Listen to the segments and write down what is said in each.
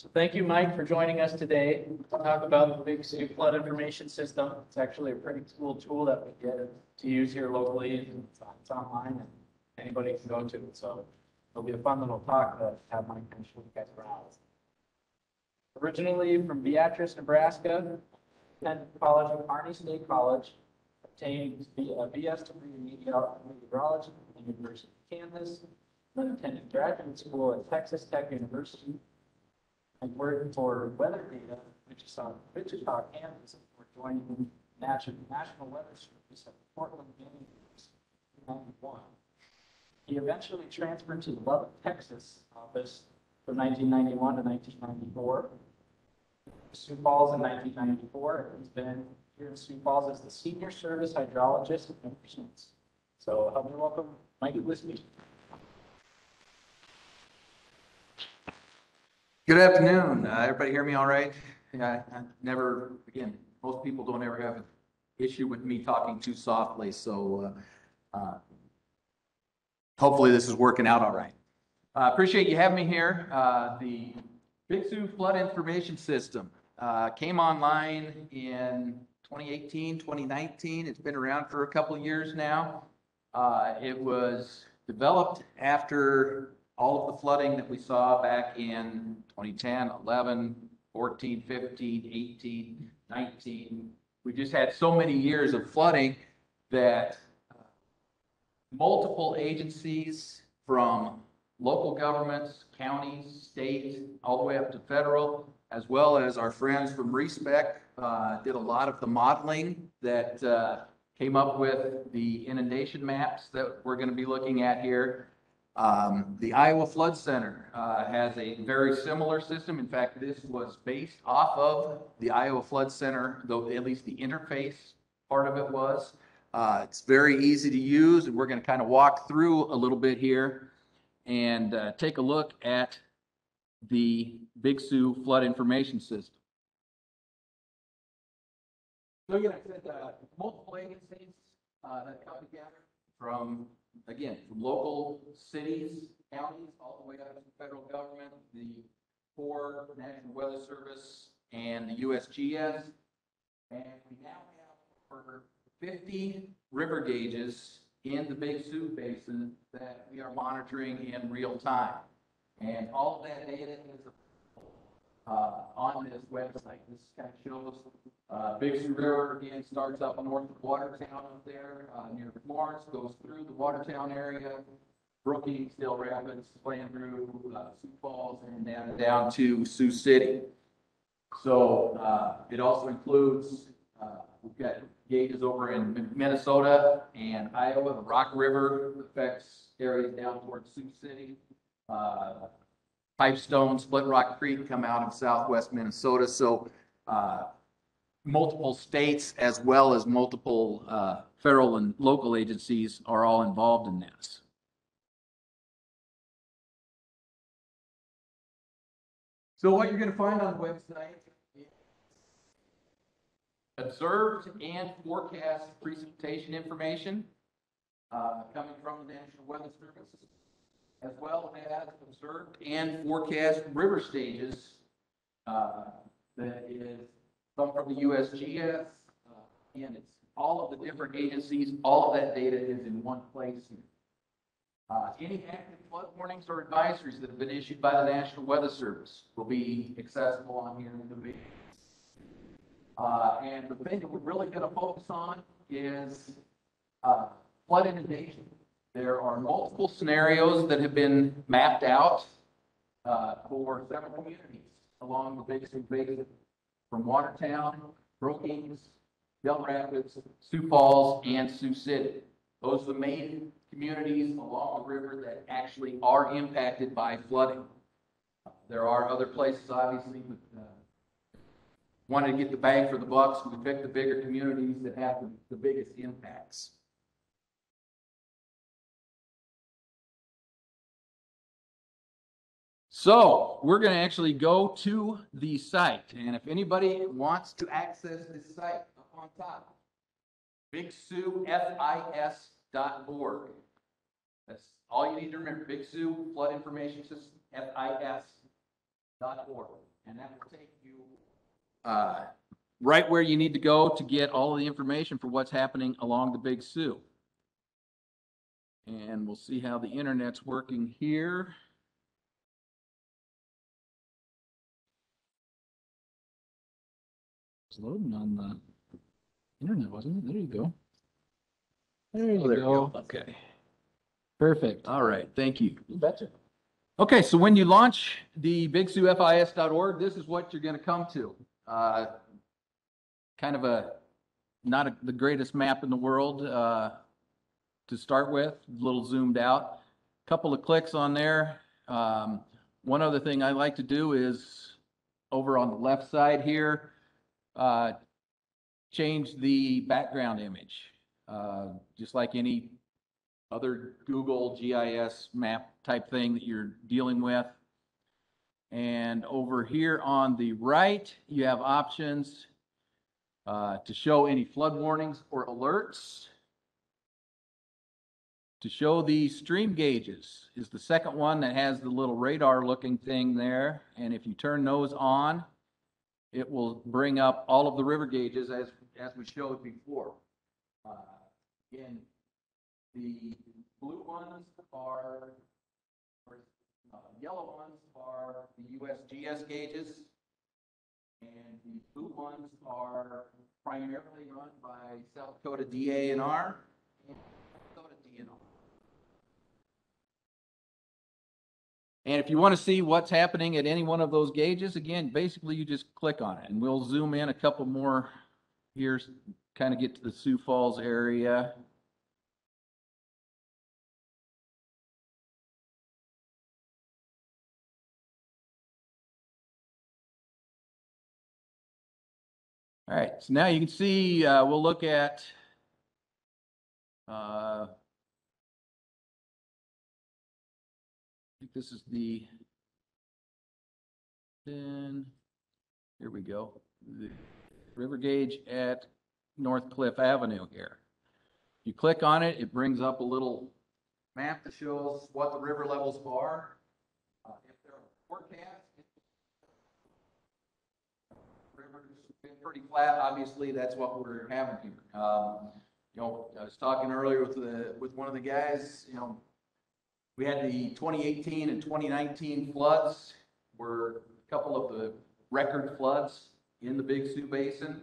So thank you, Mike, for joining us today to talk about the Big Sioux Flood Information System. It's actually a pretty cool tool that we get to use here locally, and it's online, and anybody can go to it. So it'll be a fun little talk to have Mike and show you guys around. Originally from Beatrice, Nebraska, attended college at Kearney State College, obtained a BS degree in meteorology at the University of Kansas, then attended graduate school at Texas Tech University. I worked for weather data, Wichita, Kansas, before joining the National Weather Service at Portland, Maine, in 1991. He eventually transferred to the Lubbock, Texas office from 1991 to 1994. Sioux Falls in 1994, and he's been here in Sioux Falls as the Senior Service Hydrologist ever since. So help me welcome Mike Lisby. Good afternoon. Everybody hear me all right? Yeah, I never, again, most people don't ever have an issue with me talking too softly, so hopefully this is working out all right. Appreciate you having me here. The Big Sioux Flood Information System came online in 2018, 2019. It's been around for a couple of years now. It was developed after all of the flooding that we saw back in 2010, 11, 14, 15, 18, 19. We just had so many years of flooding that multiple agencies from local governments, counties, state, all the way up to federal, as well as our friends from RESPEC, did a lot of the modeling that came up with the inundation maps that we're going to be looking at here. The Iowa Flood Center has a very similar system. In fact, this was based off of the Iowa Flood Center, though at least the interface part of it was. It's very easy to use, and we're going to kind of walk through a little bit here and take a look at the Big Sioux Flood Information System. So again, I said multiple agencies that come together from, again, from local cities, counties, all the way up to the federal government, the Corps, National Weather Service, and the USGS. And we now have over 50 river gauges in the Big Sioux Basin that we are monitoring in real time. And all of that data is on this website. This kind of shows Big Sioux River, again, starts up north of Watertown up there near Florence, goes through the Watertown area, Brookings, Dale Rapids, playing through Sioux Falls, and down to Sioux City. So it also includes, we've got gauges over in Minnesota and Iowa. The Rock River affects areas down towards Sioux City. Pipestone, Split Rock Creek come out of southwest Minnesota. So multiple states as well as multiple federal and local agencies are all involved in this. So what you're going to find on the website is observed and forecast precipitation information coming from the National Weather Service, as well as observed and forecast river stages that is some from the USGS, and it's all of the different agencies. All of that data is in one place here. Any active flood warnings or advisories that have been issued by the National Weather Service will be accessible on here in the video. And the thing that we're really going to focus on is flood inundation. There are multiple scenarios that have been mapped out for several communities along the Big Sioux Basin, from Watertown, Brookings, Dale Rapids, Sioux Falls, and Sioux City. Those are the main communities along the river that actually are impacted by flooding. There are other places, obviously, but wanted to get the bang for the buck, so we picked the bigger communities that have the biggest impacts. So we're going to actually go to the site, and if anybody wants to access this site, up on top, BigSiouxFIS.org. That's all you need to remember. Big Sioux Flood Information System, FIS.org. and that will take you right where you need to go to get all of the information for what's happening along the Big Sioux. And we'll see how the internet's working here. It's loading on the internet, wasn't it? There you go. There you Oh, there we go. go. Okay. Perfect. All right. Thank you. You betcha. Okay, so when you launch the BigSiouxFIS.org, this is what you're going to come to. Kind of the greatest map in the world to start with, a little zoomed out. Couple of clicks on there. One other thing I like to do is over on the left side here, change the background image, just like any other Google GIS map type thing that you're dealing with. And over here on the right, you have options to show any flood warnings or alerts. To show the stream gauges is the second one that has the little radar looking thing there. And if you turn those on, it will bring up all of the river gauges as we showed before. Again, the blue ones are, yellow ones are the USGS gauges, and the blue ones are primarily run by South Dakota DANR and South Dakota DNR. And if you want to see what's happening at any one of those gauges, again, basically you just click on it, and we'll zoom in a couple more here, kind of get to the Sioux Falls area. All right, so now you can see, we'll look at I think this is the, then, here we go, the river gauge at North Cliff Avenue here. You click on it, it brings up a little map that shows what the river levels are. If they're forecast, river's been pretty flat, obviously that's what we're having here. You know, I was talking earlier with one of the guys, you know, we had the 2018 and 2019 floods were a couple of the record floods in the Big Sioux Basin.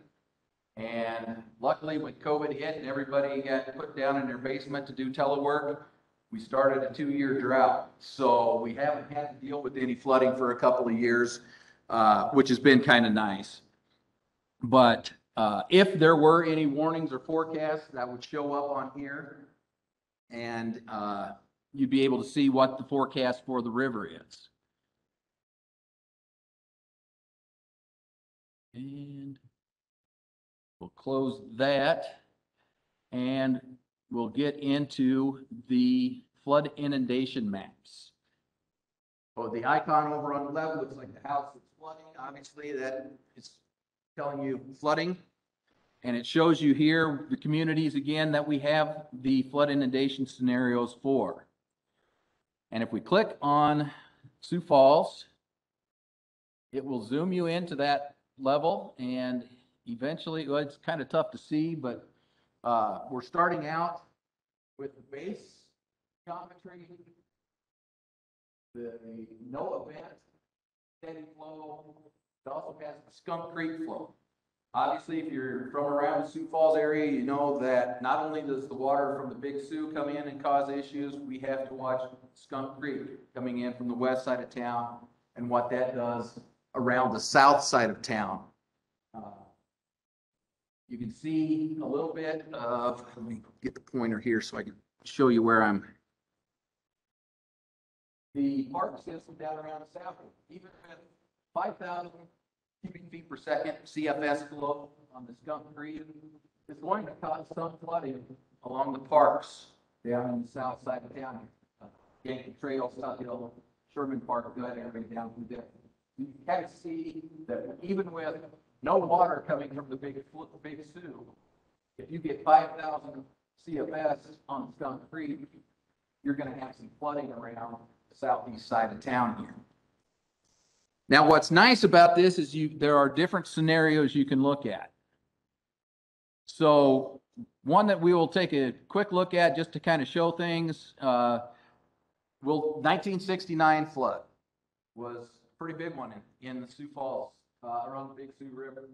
And luckily when COVID hit and everybody got put down in their basement to do telework, we started a 2-year drought. So we haven't had to deal with any flooding for a couple of years, which has been kind of nice. But if there were any warnings or forecasts, that would show up on here. And you'd be able to see what the forecast for the river is. And we'll close that, and we'll get into the flood inundation maps. So the icon over on the left looks like the house that's flooding. Obviously, that is telling you flooding. And it shows you here the communities, again, that we have the flood inundation scenarios for. And if we click on Sioux Falls, it will zoom you into that level, and eventually, well, it's kind of tough to see, but we're starting out with the base geometry, the no event, steady flow. It also has the Skunk Creek flow. Obviously, if you're from around the Sioux Falls area, you know that not only does the water from the Big Sioux come in and cause issues, we have to watch Skunk Creek coming in from the west side of town and what that does around the south side of town. You can see a little bit of, let me get the pointer here so I can show you where I'm. The park system down around the south, even with 5,000 cubic feet per second CFS flow on the Skunk Creek, is going to cause some flooding along the parks down in the south side of town. Yankee Trail, South Hill, Sherman Park, that area down through there. You can see that even with no water coming from the Big Sioux, if you get 5,000 CFS on Skunk Creek, you're going to have some flooding around the southeast side of town here. Now, what's nice about this is there are different scenarios you can look at. So one that we will take a quick look at just to kind of show things, 1969 flood was a pretty big one in the Sioux Falls, around the Big Sioux River.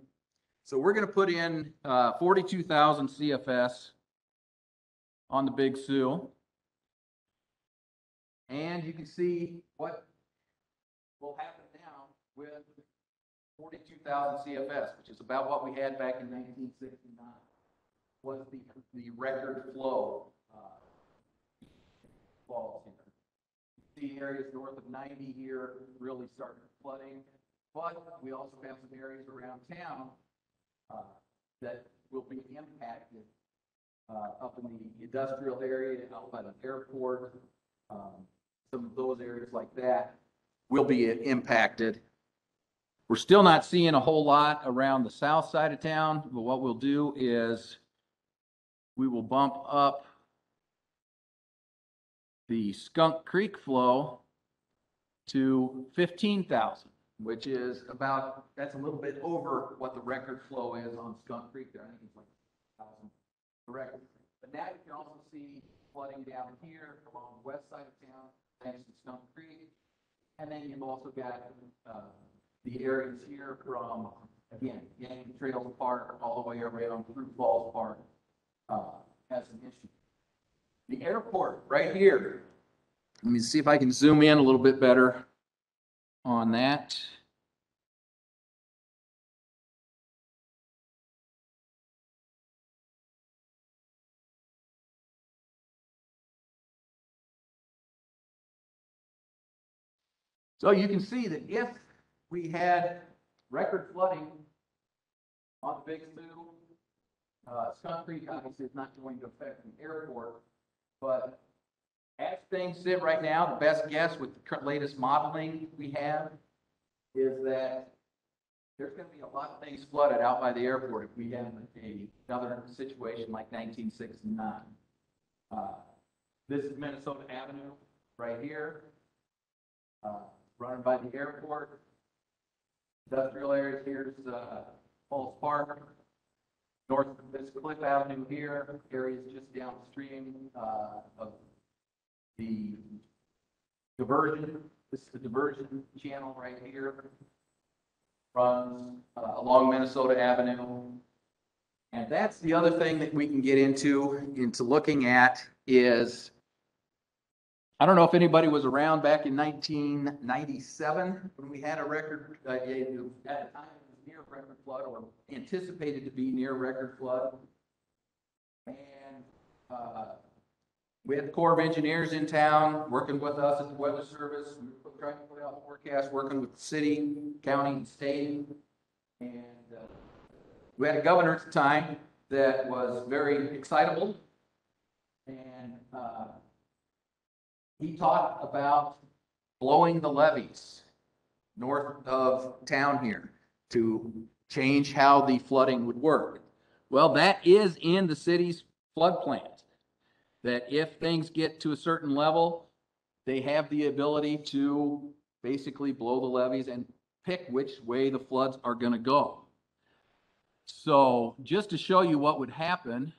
So we're going to put in 42,000 CFS on the Big Sioux. And you can see what will happen now with 42,000 CFS, which is about what we had back in 1969, was the record flow falls here. See areas north of 90 here really starting flooding, but we also have some areas around town that will be impacted up in the industrial area, out by the airport. Some of those areas like that will be impacted. We're still not seeing a whole lot around the south side of town, but what we'll do is we will bump up the Skunk Creek flow to 15,000, which is about, that's a little bit over what the record flow is on Skunk Creek there. I think it's like 1,000 record. But now you can also see flooding down here along the west side of town, thanks to Skunk Creek. And then you've also got the areas here from, again, Yankee Trails Park all the way around through Falls Park has an issue. The airport right here. Let me see if I can zoom in a little bit better on that. So you can see that if we had record flooding on the Big Sioux, Skunk Creek obviously is not going to affect the airport, but as things sit right now, the best guess with the latest modeling we have is that there's going to be a lot of things flooded out by the airport if we have another situation like 1969. This is Minnesota Avenue right here, running by the airport. Industrial areas here is Falls Park. North of this Cliff Avenue here, areas just downstream of the diversion. This is the diversion channel right here. Runs along Minnesota Avenue. And that's the other thing that we can get into looking at is, I don't know if anybody was around back in 1997 when we had a record, at the time it was near record flood or anticipated to be near record flood. And we had the Corps of Engineers in town working with us at the Weather Service. We were trying to put out forecasts, working with the city, county, and state. And we had a governor at the time that was very excitable. And he talked about blowing the levees north of town here to change how the flooding would work. Well, that is in the city's flood plan, that if things get to a certain level, they have the ability to basically blow the levees and pick which way the floods are going to go. So just to show you what would happen,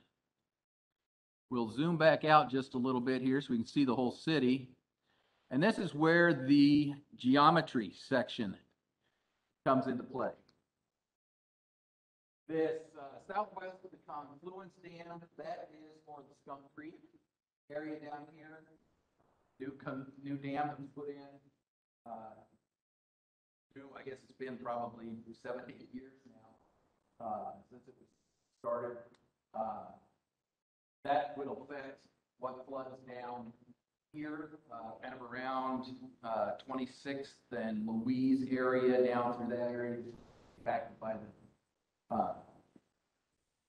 we'll zoom back out just a little bit here so we can see the whole city. And this is where the geometry section comes into play. This southwest of the Confluence Dam, that is for the Skunk Creek area down here. New dam that was put in. I guess it's been probably 7 to 8 years now since it was started. That would affect what floods down here, kind of around 26th and Louise area, down through that area, impacted by the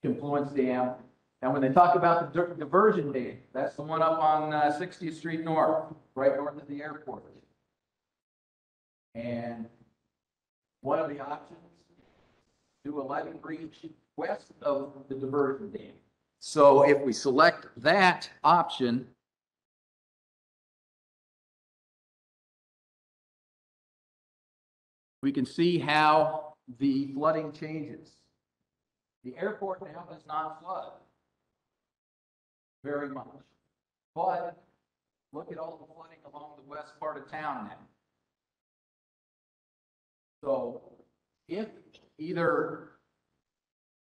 Confluence Dam. And when they talk about the diversion dam, that's the one up on 60th Street North, right north of the airport. And one of the options, do a levee breach west of the diversion dam. So if we select that option, we can see how the flooding changes. The airport now does not flood very much, but look at all the flooding along the west part of town now. So if either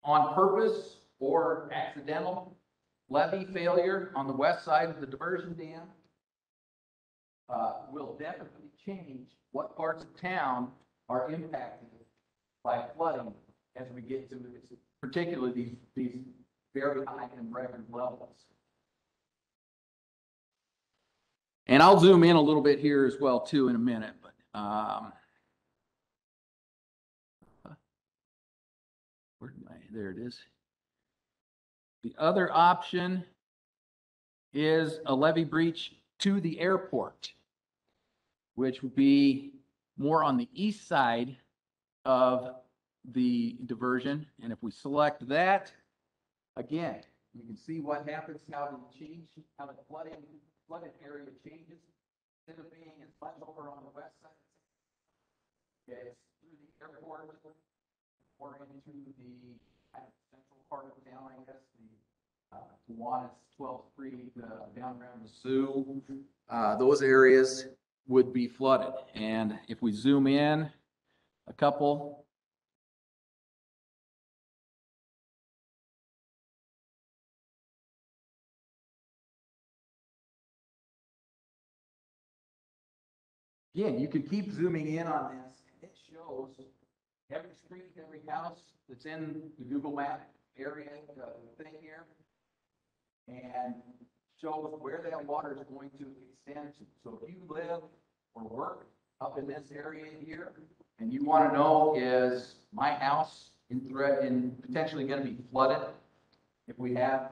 on purpose or accidental levee failure on the west side of the diversion dam will definitely change what parts of town are impacted by flooding as we get to particularly these very high and record levels. And I'll zoom in a little bit here as well too in a minute, but where am I? There it is. The other option is a levee breach to the airport, which would be more on the east side of the diversion. And if we select that, again, you can see what happens, how the flooded area changes. Instead of being as much over on the west side, it's through the airport or into the central part of town, I guess, the Kiwanis, 12th Street, down around the Sioux. Those areas would be flooded. And if we zoom in a couple, again, you can keep zooming in on this. It shows every street, every house that's in the Google Map area thing here, and shows where that water is going to extend to. So if you live or work up in this area here, and you want to know, is my house in potentially going to be flooded if we have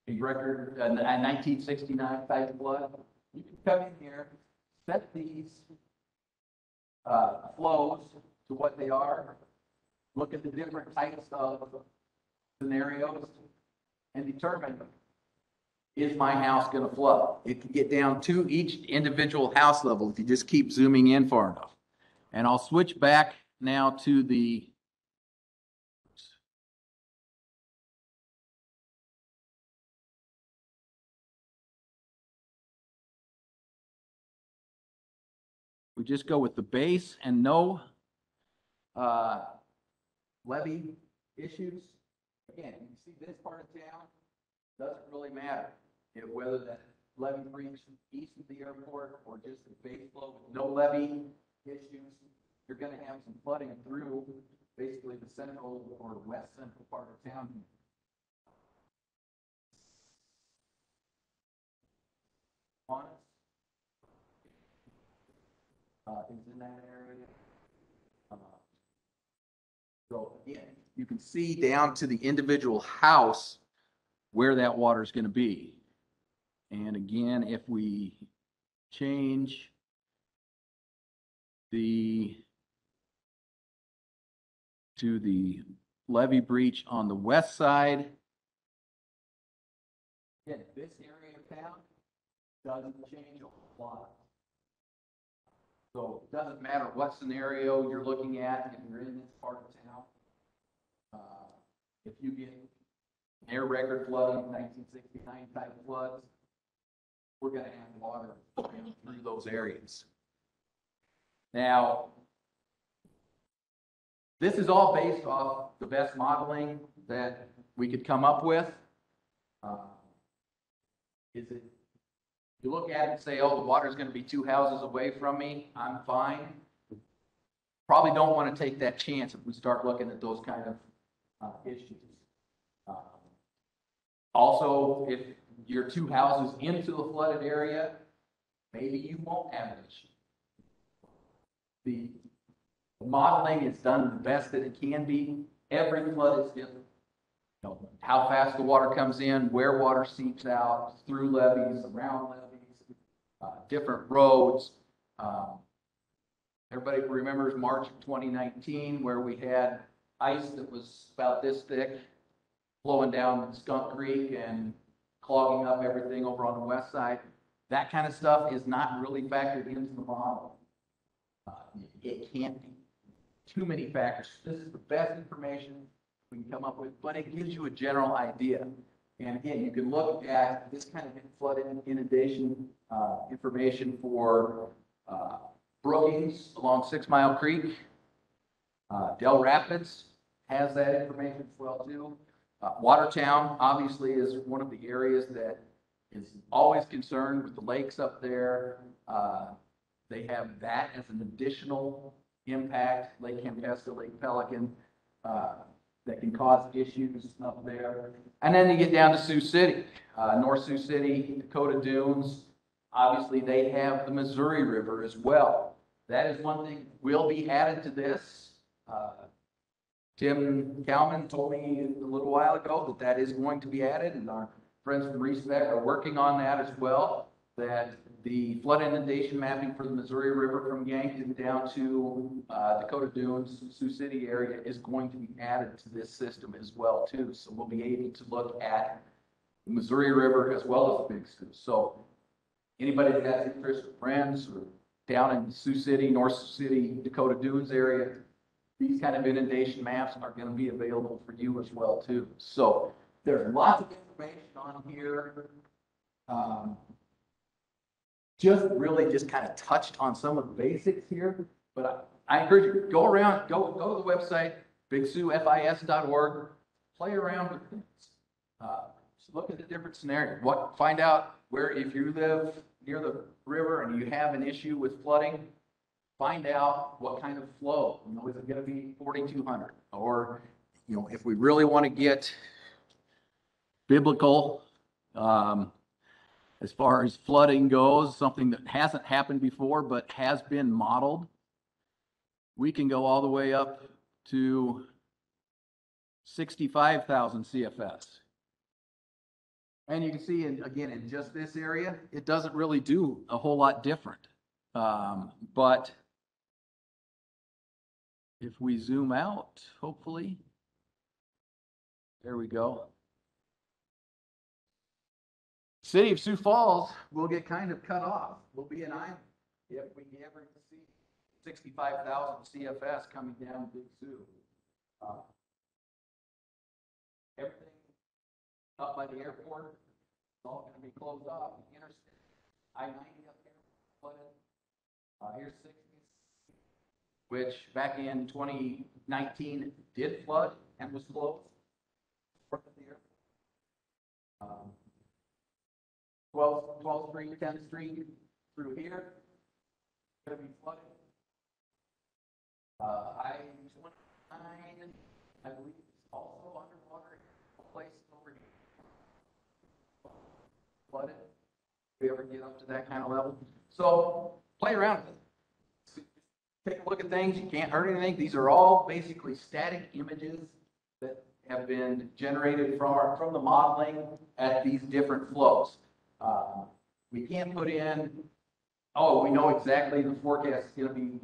a record, a 1969 type flood, you can come in here, set these flows to what they are, look at the different types of scenarios, and determine, is my house going to flood? It can get down to each individual house level if you just keep zooming in far enough. And I'll switch back now to the we just go with the base and no levee issues. Again, you can see this part of town doesn't really matter whether that levee breach east of the airport or just the base flow with no levee issues. You're going to have some flooding through basically the central or west central part of town. Is in that area. So again, you can see down to the individual house where that water is going to be. And again, if we change to the levee breach on the west side, again, this area of town doesn't change a lot. So it doesn't matter what scenario you're looking at if you're in this part of town. If you get air record flooding, 1969 type floods, we're going to have water through those areas. Now, this is all based off the best modeling that we could come up with. You look at it and say, oh, the water's going to be 2 houses away from me, I'm fine. Probably don't want to take that chance if we start looking at those kind of issues. Also, if you're 2 houses into the flooded area, maybe you won't have an issue. The modeling is done the best that it can be. Every flood is different. You know, how fast the water comes in, where water seeps out, through levees, around levees, different roads. Everybody remembers March of 2019 where we had ice that was about this thick flowing down Skunk Creek and clogging up everything over on the west side. That kind of stuff is not really factored into the model. It can't be. too many factors. This is the best information we can come up with, but it gives you a general idea. And again, you can look at this kind of flood inundation information for Brookings along 6 Mile Creek. Del Rapids has that information as well too. Watertown obviously is one of the areas that is always concerned with the lakes up there. They have that as an additional impact, Lake Campesca, Lake Pelican, that can cause issues up there. And then you get down to Sioux City, North Sioux City, Dakota Dunes. Obviously, they have the Missouri River as well. That is one thing will be added to this. Tim Kalman told me a little while ago that is going to be added, and our friends from RESPEC are working on that as well, that the flood inundation mapping for the Missouri River from Yankton down to Dakota Dunes, Sioux City area is going to be added to this system as well too. So we'll be able to look at the Missouri River as well as the Big Sioux. So anybody that has interest or friends or down in Sioux City, North Sioux City, Dakota Dunes area, these kind of inundation maps are going to be available for you as well too. So there's lots of information on here. Just really just kind of touched on some of the basics here, but I encourage you to go around, go to the website, bigsiouxfis.org, play around with things. Look at the different scenarios. Find out where, if you live near the river and you have an issue with flooding, find out what kind of flow. You know, is it going to be 4,200? Or, you know, if we really want to get biblical, as far as flooding goes, something that hasn't happened before but has been modeled, we can go all the way up to 65,000 CFS. And you can see, again, in just this area, it doesn't really do a whole lot different. But if we zoom out, hopefully, there we go. City of Sioux Falls will get kind of cut off. We'll be an island if we ever see 65,000 CFS coming down Big Sioux. Everything up by the airport is all going to be closed off. The interstate, I-90 up here, flooded. Here's 60, which back in 2019 did flood and was closed. 12th Street, 10th Street, through here, going to be flooded. I-29, I believe, is also underwater, place over here. Flooded. If we ever get up to that kind of level. So, play around with it. Take a look at things. You can't hurt anything. These are all basically static images that have been generated from the modeling at these different flows. We can't put in, oh, we know exactly the forecast is going to be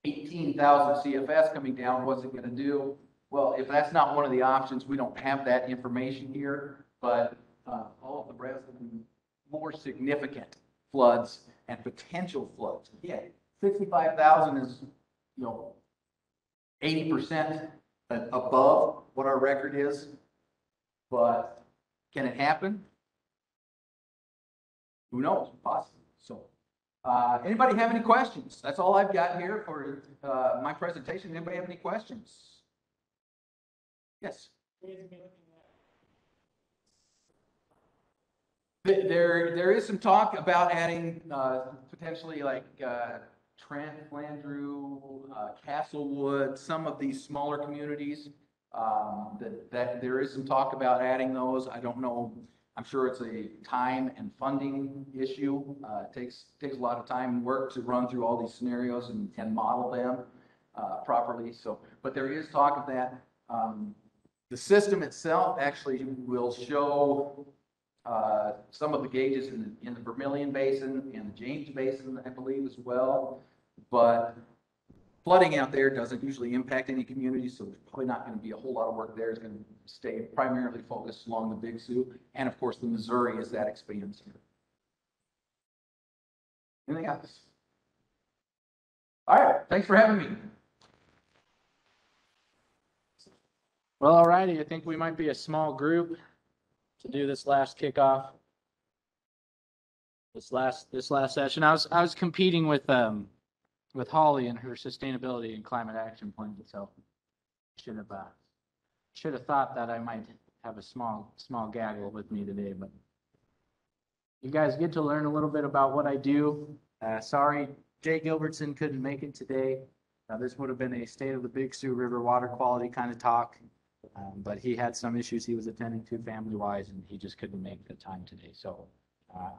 18,000 CFS coming down. What's it going to do? Well, if that's not one of the options, we don't have that information here, but all of the rest of the more significant floods and potential floods. Yeah, 65,000 is, 80% above what our record is, but can it happen? Who knows? Possible. So, anybody have any questions? That's all I've got here for my presentation. Anybody have any questions? Yes. There is some talk about adding potentially like Trent, Flandreau, Castlewood, some of these smaller communities. That there is some talk about adding those. I don't know. I'm sure it's a time and funding issue. It takes a lot of time and work to run through all these scenarios and model them properly. So, but there is talk of that. The system itself actually will show some of the gauges in the Vermilion Basin and the James Basin, I believe, as well. But flooding out there doesn't usually impact any community, so there's probably not going to be a whole lot of work there. It's going to stay primarily focused along the Big Sioux, and of course the Missouri as that expands here. Anything else? All right, thanks for having me. Well, alrighty, I think we might be a small group to do this last kickoff. This last session. I was competing with Holly and her sustainability and climate action plan, so should have thought that I might have a small gaggle with me today, but you guys get to learn a little bit about what I do. Sorry, Jay Gilbertson couldn't make it today. This would have been a state of the Big Sioux River water quality kind of talk, but he had some issues he was attending to family-wise, and he just couldn't make the time today. So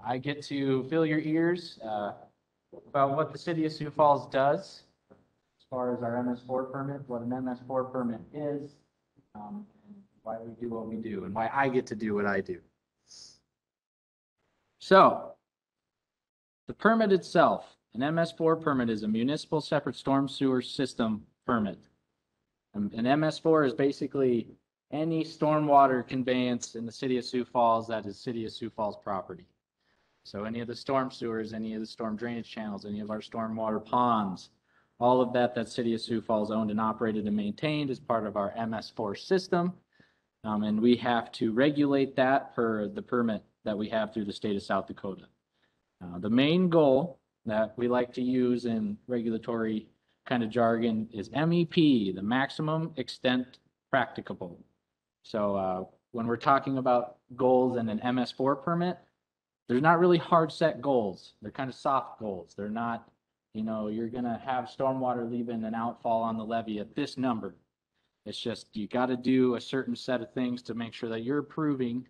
I get to fill your ears about what the city of Sioux Falls does as far as our MS4 permit, what an MS4 permit is, and why we do what we do, and why I get to do what I do. So, the permit itself, an MS4 permit is a municipal separate storm sewer system permit. An MS4 is basically any stormwater conveyance in the city of Sioux Falls that is city of Sioux Falls property. So any of the storm sewers, any of the storm drainage channels, any of our stormwater ponds, all of that city of Sioux Falls owned and operated and maintained as part of our MS4 system. And we have to regulate that per the permit that we have through the state of South Dakota. The main goal that we like to use in regulatory kind of jargon is MEP, the maximum extent practicable. So when we're talking about goals in an MS4 permit, there's not really hard set goals. They're kind of soft goals. They're not, you're going to have stormwater leaving an outfall on the levee at this number. It's just you got to do a certain set of things to make sure that you're proving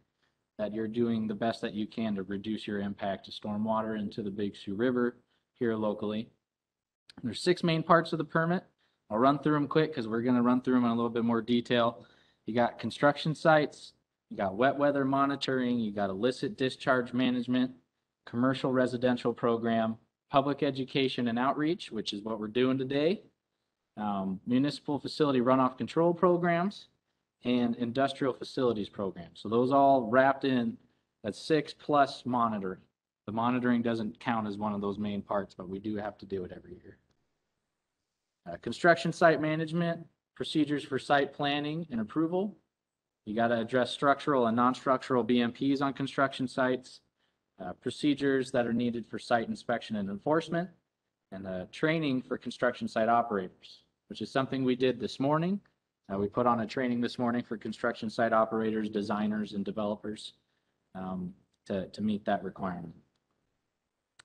that you're doing the best that you can to reduce your impact to stormwater into the Big Sioux River here locally. And there's 6 main parts of the permit. I'll run through them quick because we're going to run through them in a little bit more detail. You got construction sites, you got wet weather monitoring, you got illicit discharge management, commercial residential program, public education and outreach, which is what we're doing today, municipal facility runoff control programs, and industrial facilities programs. So those all wrapped in that 6 plus monitoring. The monitoring doesn't count as one of those main parts, but we do have to do it every year. Construction site management, procedures for site planning and approval. You got to address structural and non-structural BMPs on construction sites, procedures that are needed for site inspection and enforcement, and training for construction site operators, which is something we did this morning. We put on a training this morning for construction site operators, designers, and developers to meet that requirement.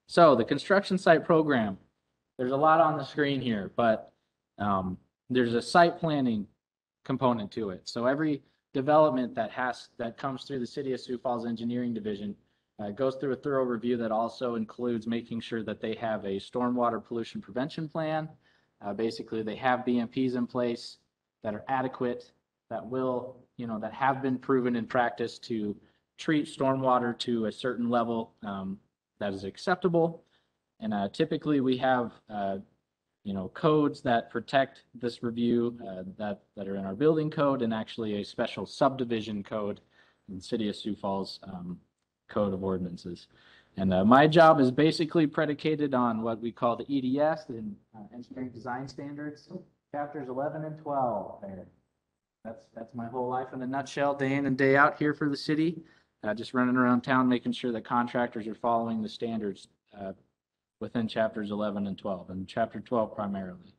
So the construction site program, there's a lot on the screen here, but there's a site planning component to it. So every development that comes through the City of Sioux Falls Engineering Division goes through a thorough review that also includes making sure that they have a stormwater pollution prevention plan. Basically, they have BMPs in place that are adequate, that will, that have been proven in practice to treat stormwater to a certain level that is acceptable. And typically we have, codes that protect this review that are in our building code, and actually a special subdivision code in the City of Sioux Falls Code of Ordinances. And my job is basically predicated on what we call the EDS, the Engineering Design Standards, chapters 11 and 12 there. That's my whole life in a nutshell, day in and day out here for the city. Just running around town, making sure that contractors are following the standards within chapters 11 and 12, and chapter 12 primarily.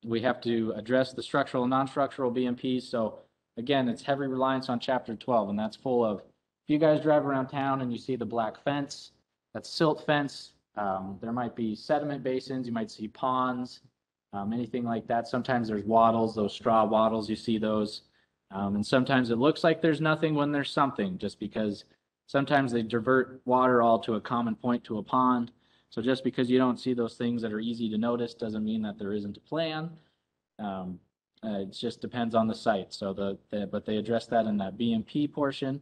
We have to address the structural and non-structural BMPs. So again, it's heavy reliance on chapter 12, and that's full of, if you guys drive around town and you see the black fence, that's silt fence. There might be sediment basins, you might see ponds, anything like that. Sometimes there's wattles, those straw wattles, you see those. And sometimes it looks like there's nothing when there's something, just because sometimes they divert water all to a common point to a pond. So just because you don't see those things that are easy to notice doesn't mean that there isn't a plan. It just depends on the site. So but they address that in that BMP portion.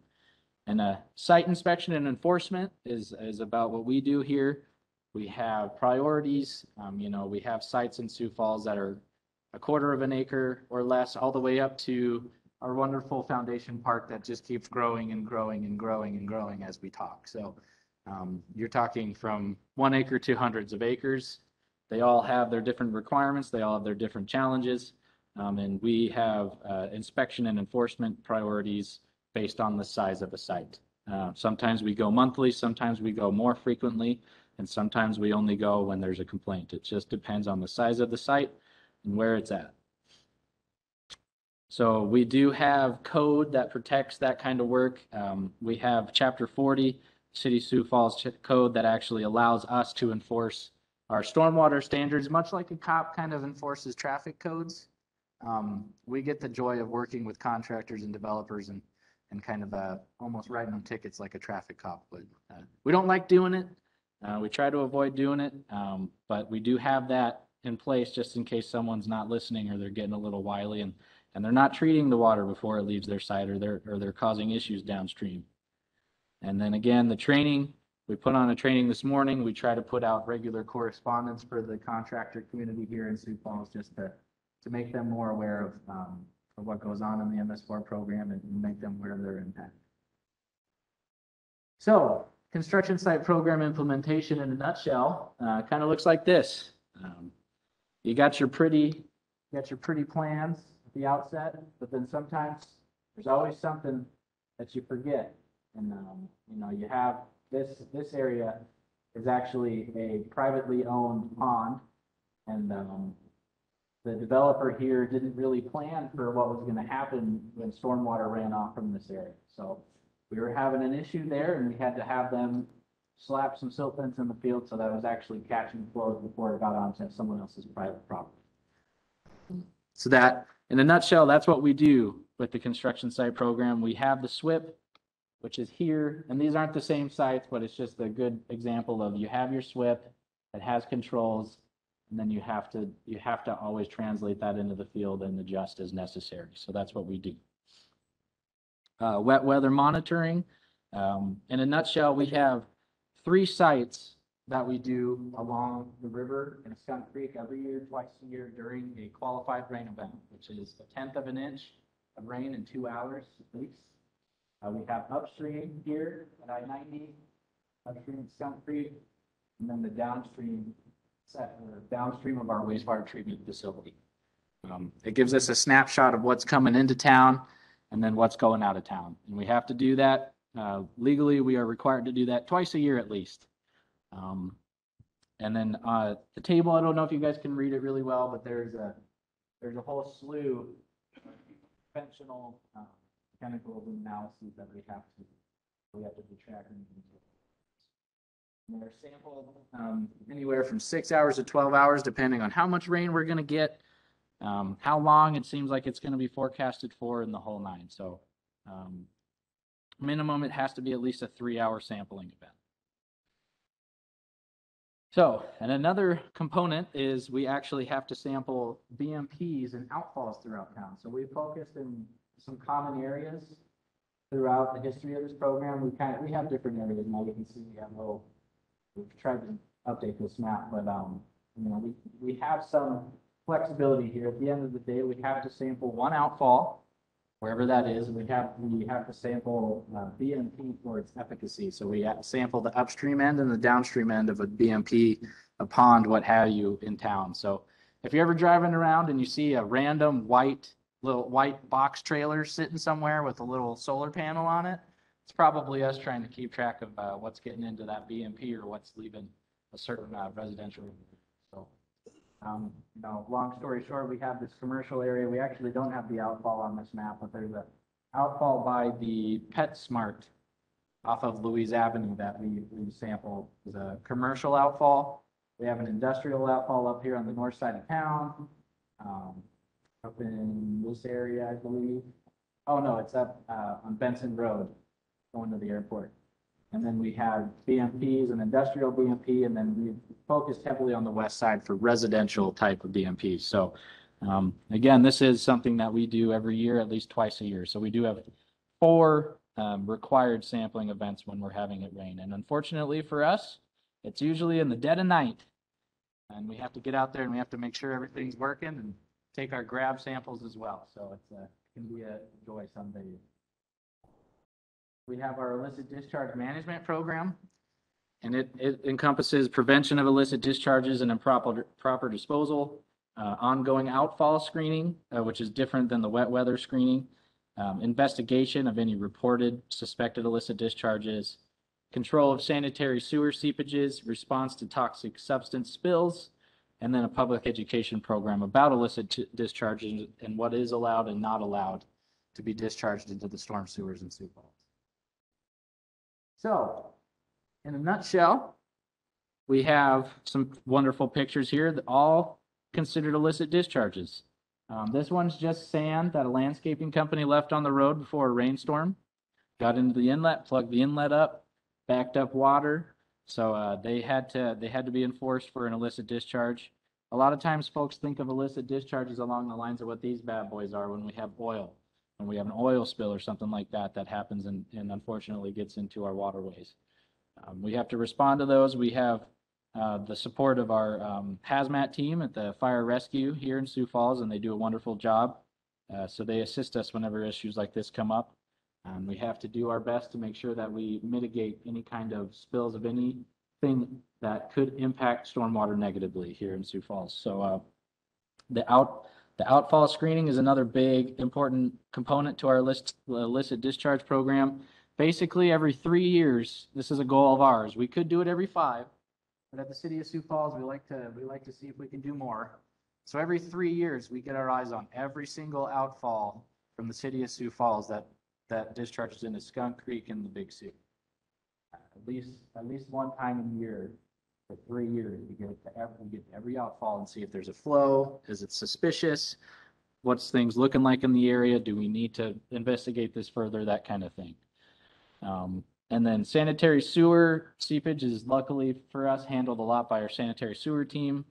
And site inspection and enforcement is about what we do here. We have priorities. We have sites in Sioux Falls that are 1/4 of an acre or less, all the way up to our wonderful foundation park that just keeps growing and growing and growing and growing as we talk. So you're talking from 1 acre to hundreds of acres. They all have their different requirements. They all have their different challenges. And we have inspection and enforcement priorities based on the size of a site. Sometimes we go monthly, sometimes we go more frequently, and sometimes we only go when there's a complaint. It just depends on the size of the site and where it's at. So we do have code that protects that kind of work. We have Chapter 40, City Sioux Falls Code, that actually allows us to enforce our stormwater standards, much like a cop kind of enforces traffic codes. We get the joy of working with contractors and developers and kind of almost writing them tickets like a traffic cop would. We don't like doing it. We try to avoid doing it, but we do have that in place just in case someone's not listening or they're getting a little wily and they're not treating the water before it leaves their site, or they're causing issues downstream. And then again, the training, we put on a training this morning. We try to put out regular correspondence for the contractor community here in Sioux Falls just to make them more aware of what goes on in the MS4 program and make them aware of their impact. So construction site program implementation in a nutshell kind of looks like this. You got your pretty plans at the outset, but then sometimes there's always something that you forget. And you know, you have this area is actually a privately owned pond, and the developer here didn't really plan for what was going to happen when stormwater ran off from this area. So we were having an issue there, and we had to have them slap some silt fence in the field so that it was actually catching flows before it got onto someone else's private property. So that, in a nutshell, that's what we do with the construction site program. We have the SWIP, which is here, and these aren't the same sites, but it's just a good example of you have your SWIP that has controls, and then you have to always translate that into the field and adjust as necessary. So that's what we do. Wet weather monitoring. In a nutshell, we have 3 sites that we do along the river in Skunk Creek every year, twice a year during a qualified rain event, which is 1/10 of an inch of rain in 2 hours at least. We have upstream here at I-90, upstream at Skunk Creek, and then the downstream of our wastewater treatment facility. It gives us a snapshot of what's coming into town and then what's going out of town. And we have to do that. Legally, we are required to do that twice a year at least. And then the table, I don't know if you guys can read it really well, but there's a whole slew of conventional chemicals and analyses that we have to be tracking. And they're sampled anywhere from 6 hours to 12 hours, depending on how much rain we're going to get, how long it seems like it's going to be forecasted for, in the whole 9. So minimum, it has to be at least a 3-hour sampling event. So, and another component is we actually have to sample BMPs and outfalls throughout town. So we focused in some common areas throughout the history of this program. We have different areas now. You can see we've tried to update this map, but you know, we have some flexibility here. At the end of the day, we have to sample 1 outfall, wherever that is. We have to sample BMP for its efficacy. So we have to sample the upstream end and the downstream end of a BMP, a pond, what have you, in town. So if you're ever driving around and you see a random little white box trailer sitting somewhere with a little solar panel on it, it's probably us trying to keep track of what's getting into that BMP or what's leaving a certain residential. So, you know, long story short, we have this commercial area. We actually don't have the outfall on this map, but there's an outfall by the PetSmart off of Louise Avenue that we sample. Is a commercial outfall. We have an industrial outfall up here on the north side of town, up in this area, I believe. Oh no, it's up on Benson Road, going to the airport. And then we have BMPs, an industrial BMP, and then we focused heavily on the west side for residential type of BMPs. So again, this is something that we do every year, at least twice a year. So we do have 4 required sampling events when we're having it rain. And unfortunately for us, it's usually in the dead of night. And we have to get out there and we have to make sure everything's working and take our grab samples as well. So it can be a joy some days. We have our illicit discharge management program, and it encompasses prevention of illicit discharges and improper disposal, ongoing outfall screening, which is different than the wet weather screening, investigation of any reported suspected illicit discharges, control of sanitary sewer seepages, response to toxic substance spills, and then a public education program about illicit discharges and what is allowed and not allowed to be discharged into the storm sewers in Sioux Falls. So, in a nutshell, we have some wonderful pictures here that all considered illicit discharges. This one's just sand that a landscaping company left on the road before a rainstorm. Got into the inlet, plugged the inlet up, backed up water. So they had to be enforced for an illicit discharge. A lot of times folks think of illicit discharges along the lines of what these bad boys are when we have oil. When we have an oil spill or something like that happens and unfortunately gets into our waterways. We have to respond to those. We have the support of our hazmat team at the fire rescue here in Sioux Falls, and they do a wonderful job. So they assist us whenever issues like this come up. We have to do our best to make sure that we mitigate any kind of spills of anything that could impact stormwater negatively here in Sioux Falls. So the outfall screening is another big important component to our illicit discharge program. Basically, every 3 years, this is a goal of ours. We could do it every 5. But at the city of Sioux Falls, we like to see if we can do more. So every 3 years, we get our eyes on every single outfall from the city of Sioux Falls that discharges into Skunk Creek and the Big Sioux. At least one time a year for 3 years, we get to every outfall and see if there's a flow. Is it suspicious? What's things looking like in the area? Do we need to investigate this further? That kind of thing. And then sanitary sewer seepage is luckily for us handled a lot by our sanitary sewer team.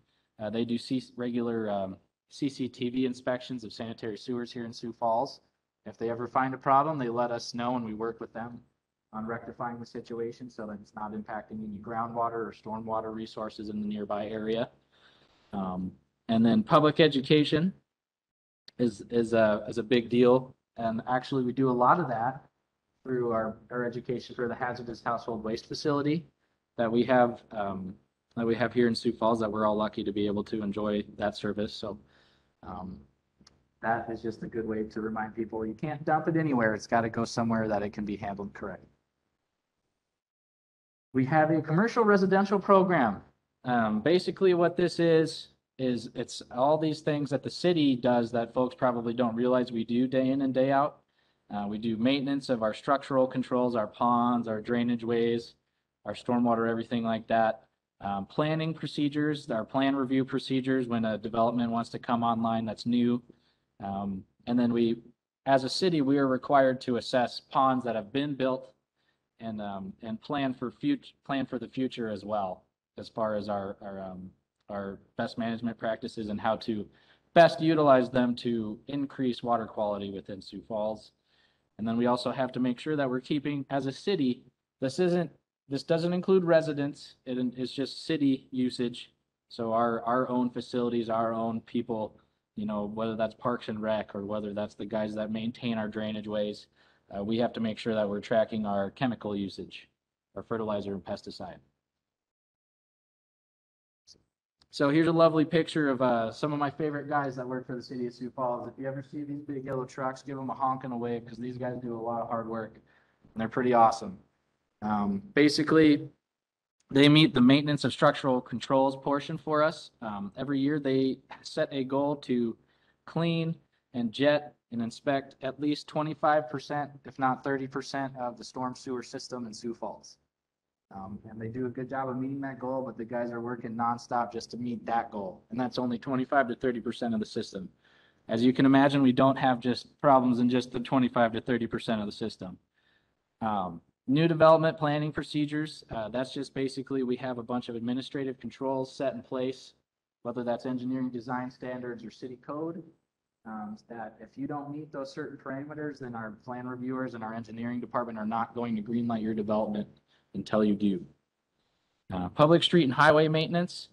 They do regular CCTV inspections of sanitary sewers here in Sioux Falls. If they ever find a problem, they let us know and we work with them on rectifying the situation so that it's not impacting any groundwater or stormwater resources in the nearby area. And then public education is a big deal. And actually we do a lot of that through our education for the hazardous household waste facility that we have here in Sioux Falls, that we're all lucky to be able to enjoy that service. So that is just a good way to remind people you can't dump it anywhere. It's got to go somewhere that it can be handled correctly. We have a commercial residential program. Basically what this is it's all these things that the city does that folks probably don't realize we do day in and day out. We do maintenance of our structural controls, our ponds, our drainage ways, our stormwater, everything like that. Planning procedures, our plan review procedures when a development wants to come online that's new. And then as a city, we are required to assess ponds that have been built and plan for the future as well, as far as our best management practices and how to best utilize them to increase water quality within Sioux Falls. And then we also have to make sure that we're keeping, as a city, this doesn't include residents. It's just city usage. So our own facilities, our own people, whether that's Parks and Rec or whether that's the guys that maintain our drainage ways, we have to make sure that we're tracking our chemical usage, our fertilizer and pesticide. So here's a lovely picture of some of my favorite guys that work for the city of Sioux Falls. If you ever see these big yellow trucks, give them a honk and a wave, because these guys do a lot of hard work and they're pretty awesome. Basically, they meet the maintenance of structural controls portion for us. Every year they set a goal to clean and jet and inspect at least 25%, if not 30% of the storm sewer system in Sioux Falls. And they do a good job of meeting that goal, but the guys are working nonstop just to meet that goal. And that's only 25 to 30% of the system. As you can imagine, we don't have just problems in just the 25 to 30% of the system. New development planning procedures, that's just basically we have a bunch of administrative controls set in place, whether that's engineering design standards or city code, that if you don't meet those certain parameters, then our plan reviewers and our engineering department are not going to greenlight your development until you do. Public street and highway maintenance,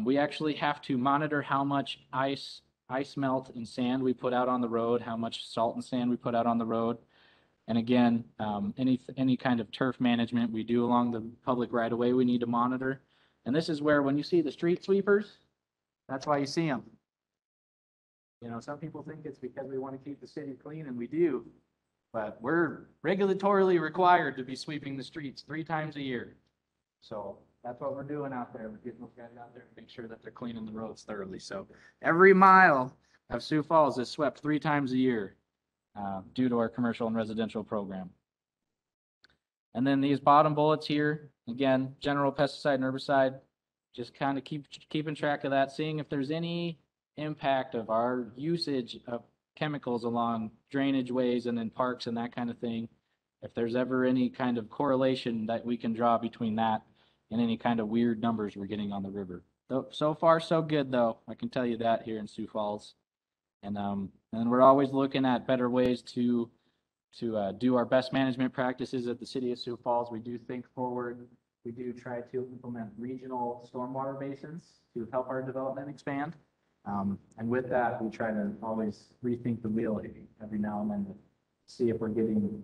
we actually have to monitor how much ice melt and sand we put out on the road, how much salt and sand we put out on the road. And again, any kind of turf management we do along the public right of way, we need to monitor. And this is where when you see the street sweepers, that's why you see them. You know, some people think it's because we want to keep the city clean, and we do, but we're regulatorily required to be sweeping the streets 3 times a year. So that's what we're doing out there. We're getting those guys out there to make sure that they're cleaning the roads thoroughly. So every mile of Sioux Falls is swept 3 times a year due to our commercial and residential program. And then these bottom bullets here, again, general pesticide and herbicide, just kind of keeping track of that, seeing if there's any impact of our usage of chemicals along drainage ways and in parks and that kind of thing. If there's ever any kind of correlation that we can draw between that and any kind of weird numbers we're getting on the river. So far, so good, though. I can tell you that here in Sioux Falls. And we're always looking at better ways to do our best management practices at the city of Sioux Falls. We do think forward. We do try to implement regional stormwater basins to help our development expand. And with that, we try to always rethink the wheel every now and then to see if we're getting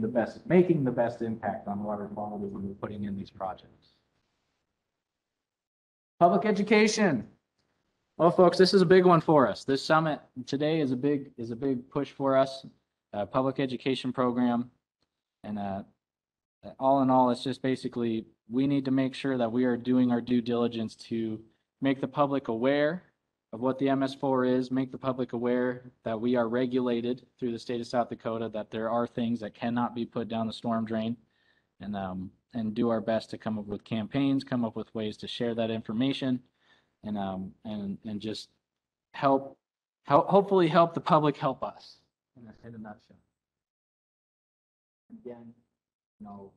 the best, making the best impact on water quality when we're putting in these projects. Public education. Well, folks, this is a big one for us. This summit today is a big push for us. Public education program, and all in all, it's just basically we need to make sure that we are doing our due diligence to make the public aware of what the MS4 is, make the public aware that we are regulated through the state of South Dakota, that there are things that cannot be put down the storm drain, and do our best to come up with campaigns, come up with ways to share that information, and just hopefully help the public help us in a nutshell. Again, you know,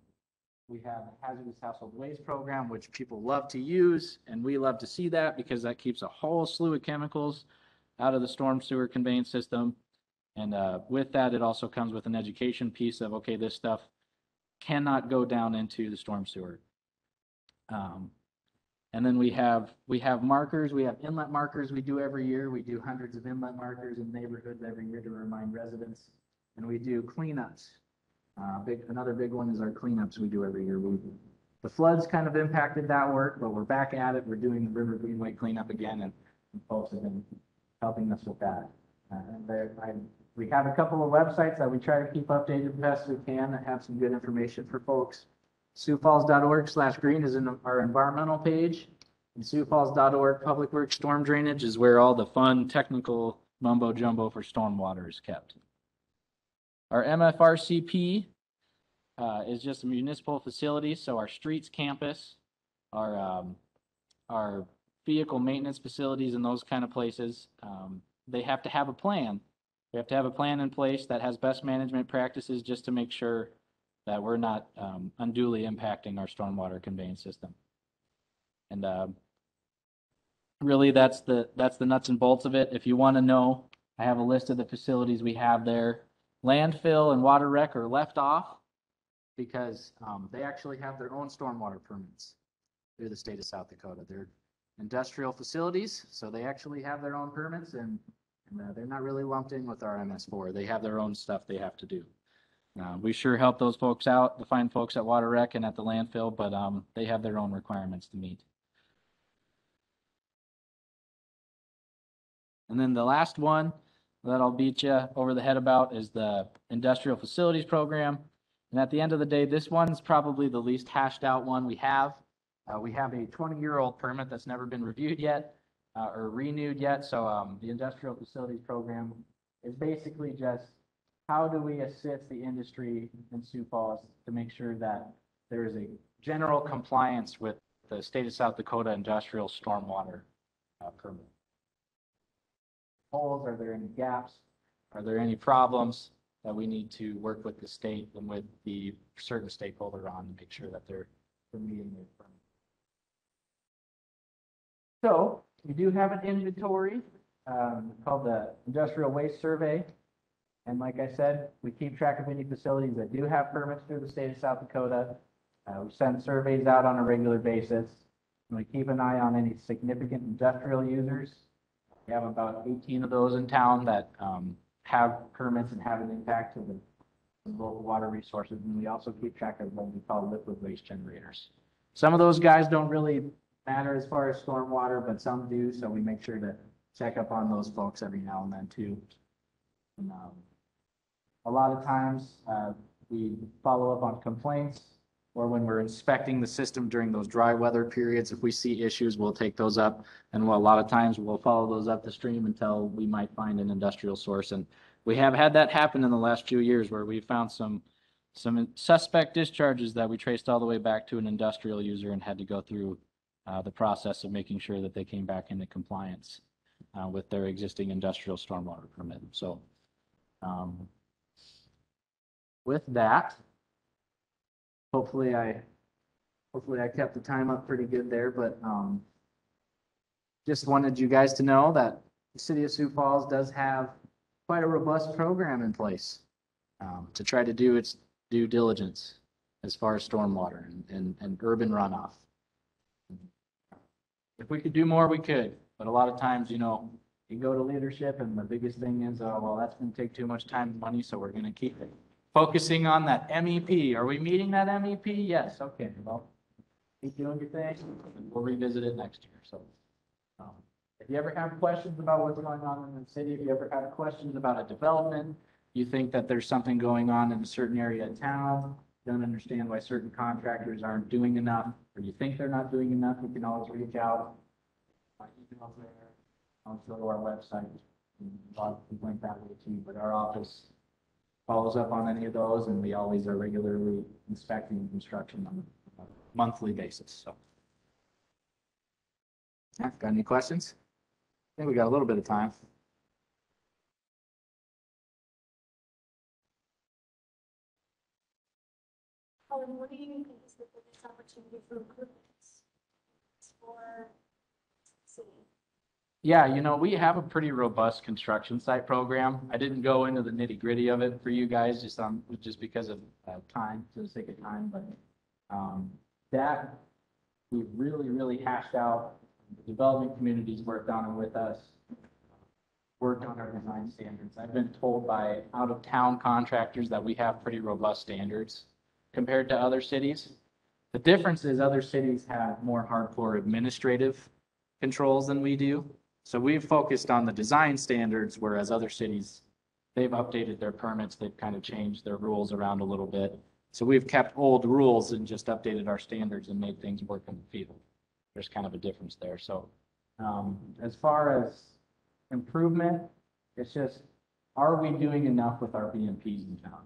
we have a hazardous household waste program, which people love to use, and we love to see that because that keeps a whole slew of chemicals out of the storm sewer conveyance system. And with that, it also comes with an education piece of, okay, this stuff cannot go down into the storm sewer. And then we have markers, we have inlet markers we do every year. We do hundreds of inlet markers in neighborhoods every year to remind residents. And we do cleanups. Another big one is our cleanups we do every year. The floods kind of impacted that work, but we're back at it. We're doing the River Greenway cleanup again, and folks have been helping us with that. We have a couple of websites that we try to keep updated the best we can that have some good information for folks. SiouxFalls.org/green is in our environmental page, and SiouxFalls.org Public Works Storm Drainage is where all the fun technical mumbo jumbo for stormwater is kept. Our MFRCP is just a municipal facility, so our streets campus, our vehicle maintenance facilities and those kind of places, they have to have a plan. We have to have a plan in place that has best management practices just to make sure that we're not unduly impacting our stormwater conveyance system. And really, that's the nuts and bolts of it. If you want to know, I have a list of the facilities we have there. Landfill and water rec are left off because they actually have their own stormwater permits through the state of South Dakota. They're industrial facilities, so they actually have their own permits, and they're not really lumped in with our MS4. They have their own stuff they have to do. We sure help those folks out, the fine folks at water rec and at the landfill, but they have their own requirements to meet. And then the last one that I'll beat you over the head about is the industrial facilities program. And at the end of the day, this one's probably the least hashed out one we have. We have a 20-year-old permit that's never been reviewed yet or renewed yet. So the industrial facilities program is basically just how do we assist the industry in Sioux Falls to make sure that there is a general compliance with the state of South Dakota industrial stormwater permit. Holes, are there any gaps? Are there any problems that we need to work with the state and with the certain stakeholder on to make sure that they're meeting their permit? So we do have an inventory called the Industrial Waste Survey. And like I said, we keep track of any facilities that do have permits through the state of South Dakota. We send surveys out on a regular basis. And we keep an eye on any significant industrial users. We have about 18 of those in town that have permits and have an impact to the local water resources. And we also keep track of what we call liquid waste generators. Some of those guys don't really matter as far as stormwater, but some do. So we make sure to check up on those folks every now and then too. And, a lot of times, we follow up on complaints, or when we're inspecting the system during those dry weather periods, if we see issues, we'll take those up. And a lot of times we'll follow those up the stream until we might find an industrial source. And we have had that happen in the last few years where we found some suspect discharges that we traced all the way back to an industrial user and had to go through the process of making sure that they came back into compliance with their existing industrial stormwater permit. So with that, hopefully I kept the time up pretty good there, but just wanted you guys to know that the city of Sioux Falls does have quite a robust program in place to try to do its due diligence as far as stormwater and urban runoff. If we could do more, we could, but a lot of times, you go to leadership and the biggest thing is, oh, well, that's going to take too much time and money, so we're going to keep focusing on that MEP. Are we meeting that MEP? Yes. Okay. Well, keep doing your thing. And we'll revisit it next year. So if you ever have questions about what's going on in the city, if you ever have questions about a development, you think that there's something going on in a certain area of town, don't understand why certain contractors aren't doing enough, or you think they're not doing enough, you can always reach out. My email's there. I'll go to our website. I'll link that way too. But our office follows up on any of those, and we always are regularly inspecting construction on a monthly basis. So, yeah, got any questions? I think we got a little bit of time. Colin, what do you think is the biggest opportunity for improvements for the city? Yeah, we have a pretty robust construction site program. I didn't go into the nitty gritty of it for you guys just because of time, for the sake of time, but that we've really hashed out. The development communities worked on it with us, worked on our design standards. I've been told by out-of-town contractors that we have pretty robust standards compared to other cities. The difference is other cities have more hardcore administrative controls than we do. So we've focused on the design standards, whereas other cities, they've updated their permits, they've kind of changed their rules around a little bit. So we've kept old rules and just updated our standards and made things work in the field. There's kind of a difference there. So as far as improvement, it's just, are we doing enough with our BMPs in town?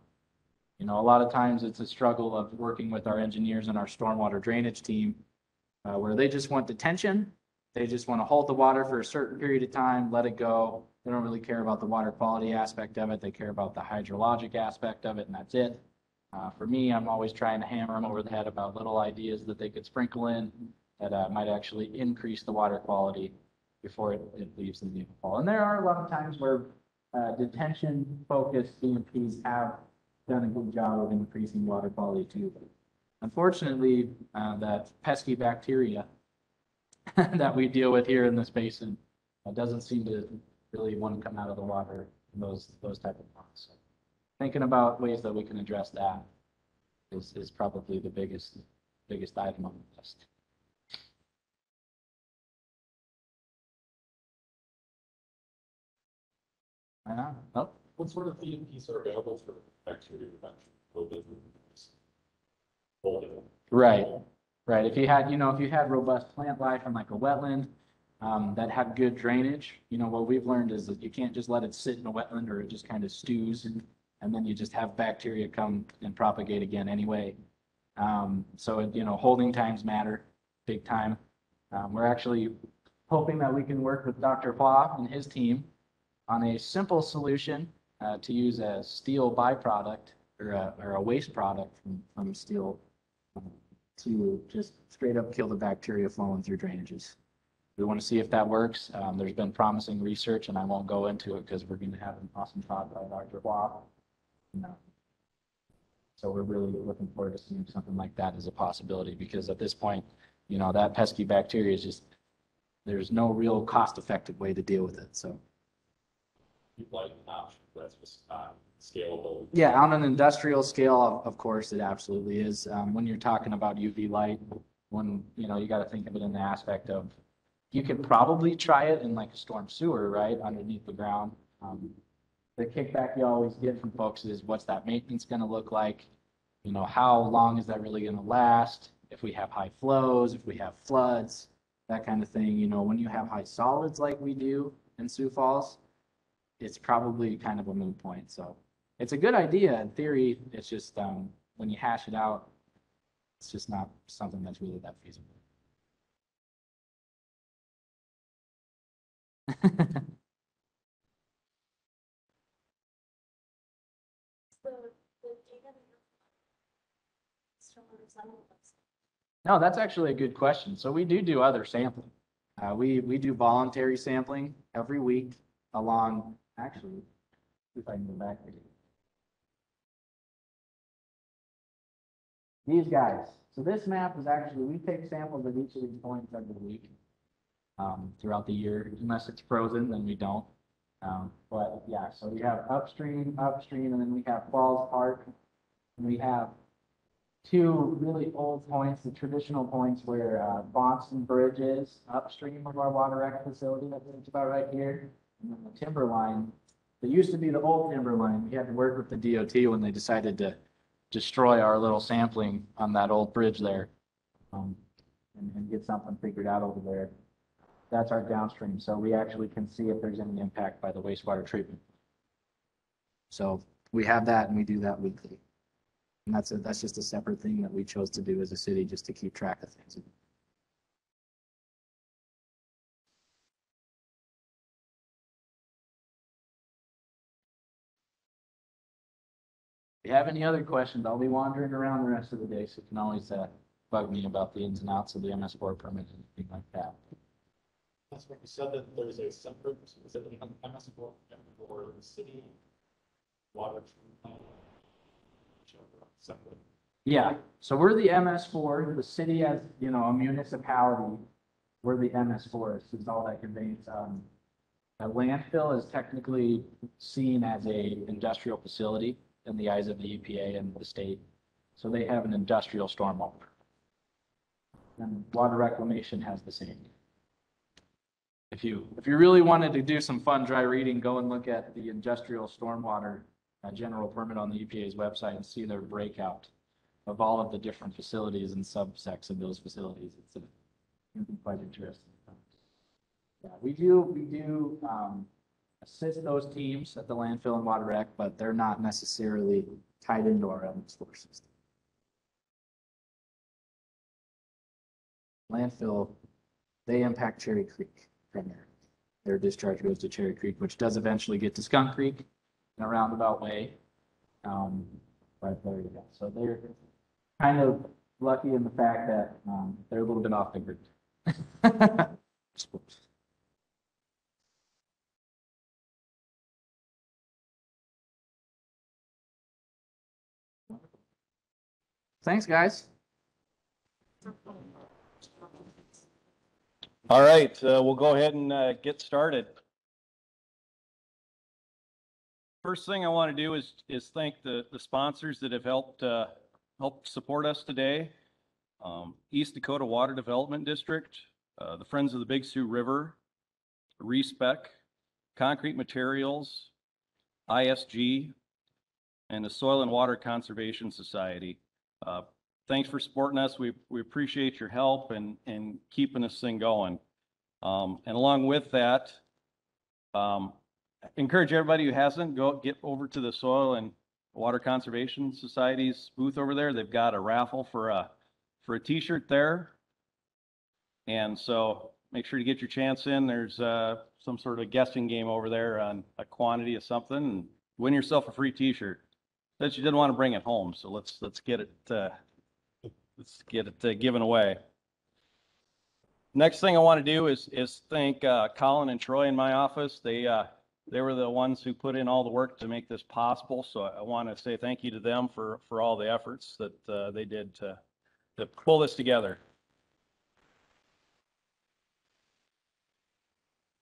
A lot of times it's a struggle of working with our engineers and our stormwater drainage team where they just want detention. They just want to hold the water for a certain period of time, let it go. They don't really care about the water quality aspect of it. They care about the hydrologic aspect of it, and that's it. For me, I'm always trying to hammer them over the head about little ideas that they could sprinkle in that might actually increase the water quality before it leaves the Outfall. And there are a lot of times where detention-focused BMPs have done a good job of increasing water quality too. But unfortunately, that pesky bacteria that we deal with here in this basin doesn't seem to really want to come out of the water in those type of ponds. So thinking about ways that we can address that is probably the biggest item on the list. Oh. What sort of BMPs are available for bacteria prevention? Right. If you had robust plant life in like a wetland that had good drainage, what we've learned is that you can't just let it sit in a wetland or it just kind of stews and then you just have bacteria come and propagate again anyway. So holding times matter big time. We're actually hoping that we can work with Dr. Hua and his team on a simple solution to use a steel byproduct or a waste product from steel to just straight up kill the bacteria flowing through drainages. We want to see if that works. There's been promising research, and I won't go into it because we're going to have an awesome talk by Dr. Hua. So we're really looking forward to seeing something like that as a possibility because at this point, that pesky bacteria is just, there's no real cost-effective way to deal with it. So. You'd like an option that's just scalable. Yeah, on an industrial scale, of course, it absolutely is. When you're talking about UV light, when you got to think of it in the aspect of You could probably try it in like a storm sewer, right, underneath the ground. The kickback you always get from folks is what's that maintenance gonna look like? You know, how long is that really gonna last? If we have high flows, if we have floods, that kind of thing. You know, when you have high solids like we do in Sioux Falls, it's probably kind of a moot point. So it's a good idea in theory. It's just when you hash it out, it's just not something that's really that feasible. The data that you're from Resiliency. No, that's actually a good question. So we do other sampling. We do voluntary sampling every week along, actually, if I can go back here. These guys. So this map is actually, we take samples of each of these points every week throughout the year. Unless it's frozen, then we don't. But yeah, so we have upstream, and then we have Falls Park. And we have two really old points, the traditional points where Boston Bridge is upstream of our water rec facility. That's about right here. And then the timber line, that used to be the old timber line. We had to work with the DOT when they decided to destroy our little sampling on that old bridge there and get something figured out over there. That's our downstream. So we actually can see if there's any impact by the wastewater treatment. So we have that and we do that weekly. And that's just a separate thing that we chose to do as a city just to keep track of things. If you have any other questions, I'll be wandering around the rest of the day, so you can always bug me about the ins and outs of the MS4 permit and anything like that. That's what you said, that there's a separate, is it an MS4 for the city water treatment plant? Separate. Yeah, so we're the MS4. The city as, you know, a municipality, we're the MS4. This is all that conveys. A landfill is technically seen as a industrial facility in the eyes of the EPA and the state. So they have an industrial stormwater. And water reclamation has the same. If you really wanted to do some fun dry reading, go and look at the industrial stormwater general permit on the EPA's website and see their breakout of all of the different facilities and subsects of those facilities. It's quite interesting. Yeah, we do assist those teams at the landfill and water rec, but they're not necessarily tied into our MS4 system. Landfill, they impact Cherry Creek primarily. Their discharge goes to Cherry Creek, which does eventually get to Skunk Creek in a roundabout way. But there you go. So they're kind of lucky in the fact that they're a little bit off the grid. Thanks, guys. All right, we'll go ahead and get started. First thing I want to do is thank the sponsors that have helped support us today. East Dakota Water Development District, the Friends of the Big Sioux River, RESPEC, Concrete Materials, ISG, and the Soil and Water Conservation Society. Thanks for supporting us. We appreciate your help and keeping this thing going. And along with that, encourage everybody who hasn't, get over to the Soil and Water Conservation Society's booth over there. They've got a raffle for a t-shirt there. And so make sure to get your chance in. There's some sort of guessing game over there on a quantity of something and win yourself a free t-shirt. That you didn't want to bring it home. So let's get it given away. Next thing I want to do is thank Colin and Troy in my office. They were the ones who put in all the work to make this possible. So I want to say thank you to them for all the efforts that they did to pull this together.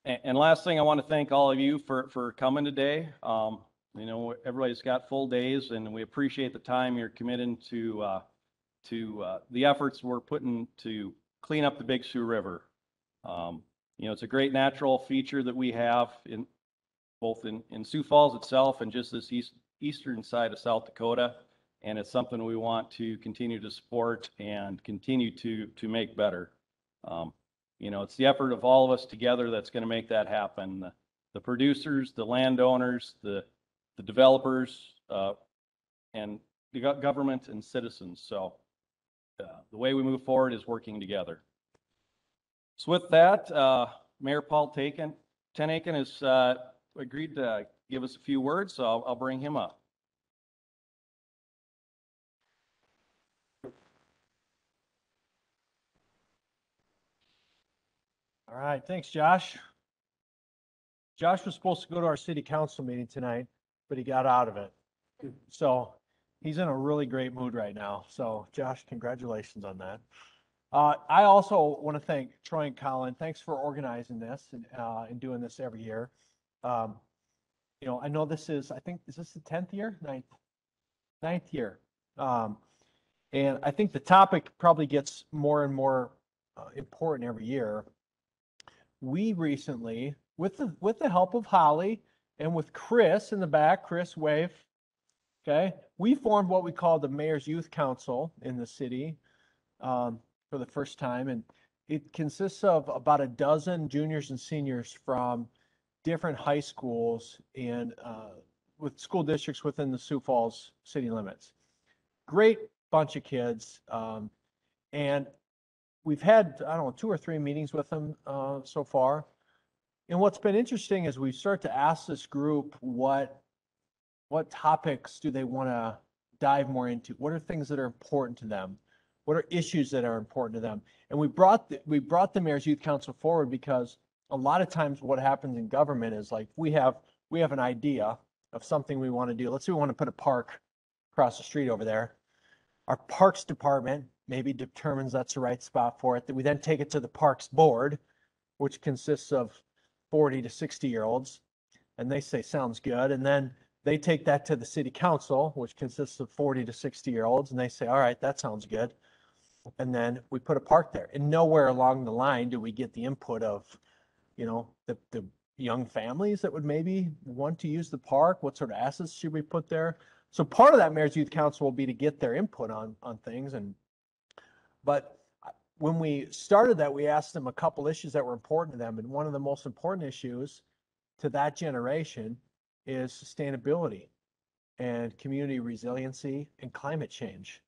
And last thing, I want to thank all of you for coming today. You know, everybody's got full days, and we appreciate the time you're committing to the efforts we're putting to clean up the Big Sioux River. You know, it's a great natural feature that we have in both in Sioux Falls itself and just this eastern side of South Dakota. And it's something we want to continue to support and continue to make better. You know, it's the effort of all of us together that's going to make that happen. The producers, the landowners, the developers, and the government and citizens. So the way we move forward is working together. So with that, Mayor Paul Tenaken has agreed to give us a few words, so I'll bring him up. All right, thanks, Josh. Josh was supposed to go to our city council meeting tonight, but he got out of it. So he's in a really great mood right now. So Josh, congratulations on that. I also want to thank Troy and Colin. Thanks for organizing this and doing this every year. You know, I know this is, I think, is this the 10th year? Ninth year. And I think the topic probably gets more and more important every year. We recently, with the help of Holly and with Chris in the back, Chris wave, okay, we formed what we call the Mayor's Youth Council in the city for the first time. And it consists of about a dozen juniors and seniors from different high schools and with school districts within the Sioux Falls city limits. Great bunch of kids. And we've had, I don't know, 2 or 3 meetings with them so far. And what's been interesting is we start to ask this group what topics do they want to dive more into? What are things that are important to them? What are issues that are important to them? And we brought the Mayor's Youth Council forward because a lot of times what happens in government is like we have an idea of something we want to do. Let's say we want to put a park across the street over there. Our parks department maybe determines that's the right spot for it. That we then take it to the parks board, which consists of 40 to 60-year-olds, and they say sounds good. And then they take that to the city council, which consists of 40 to 60-year-olds, and they say, all right, that sounds good. And then we put a park there. And nowhere along the line do we get the input of, you know, the young families that would maybe want to use the park. What sort of assets should we put there? So part of that Mayor's Youth Council will be to get their input on things. But when we started that, we asked them a couple issues that were important to them. And one of the most important issues to that generation is sustainability and community resiliency and climate change.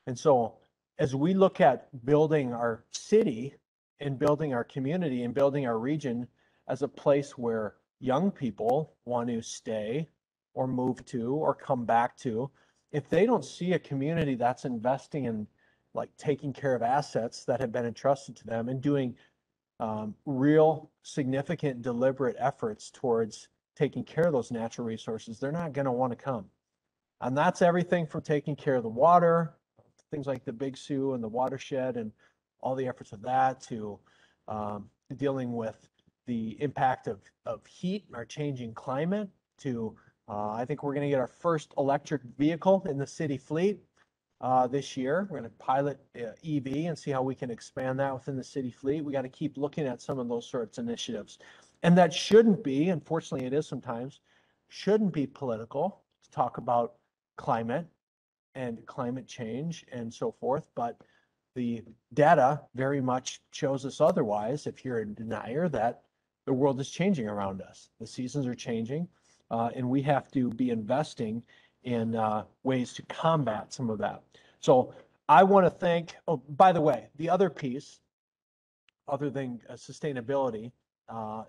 And so as we look at building our city and building our community and building our region as a place where young people want to stay or move to or come back to, if they don't see a community that's investing in like taking care of assets that have been entrusted to them and doing real significant deliberate efforts towards taking care of those natural resources, they're not going to want to come. And that's everything from taking care of the water, things like the Big Sioux and the watershed and all the efforts of that, to dealing with the impact of heat, our changing climate, to I think we're going to get our first electric vehicle in the city fleet this year. We're going to pilot EV and see how we can expand that within the city fleet. We got to keep looking at some of those sorts of initiatives. And that shouldn't be, unfortunately it is sometimes, shouldn't be political to talk about climate and climate change and so forth. But the data very much shows us otherwise, if you're a denier, that the world is changing around us. The seasons are changing, and we have to be investing in ways to combat some of that. So I want to thank, oh, by the way, the other piece, other than sustainability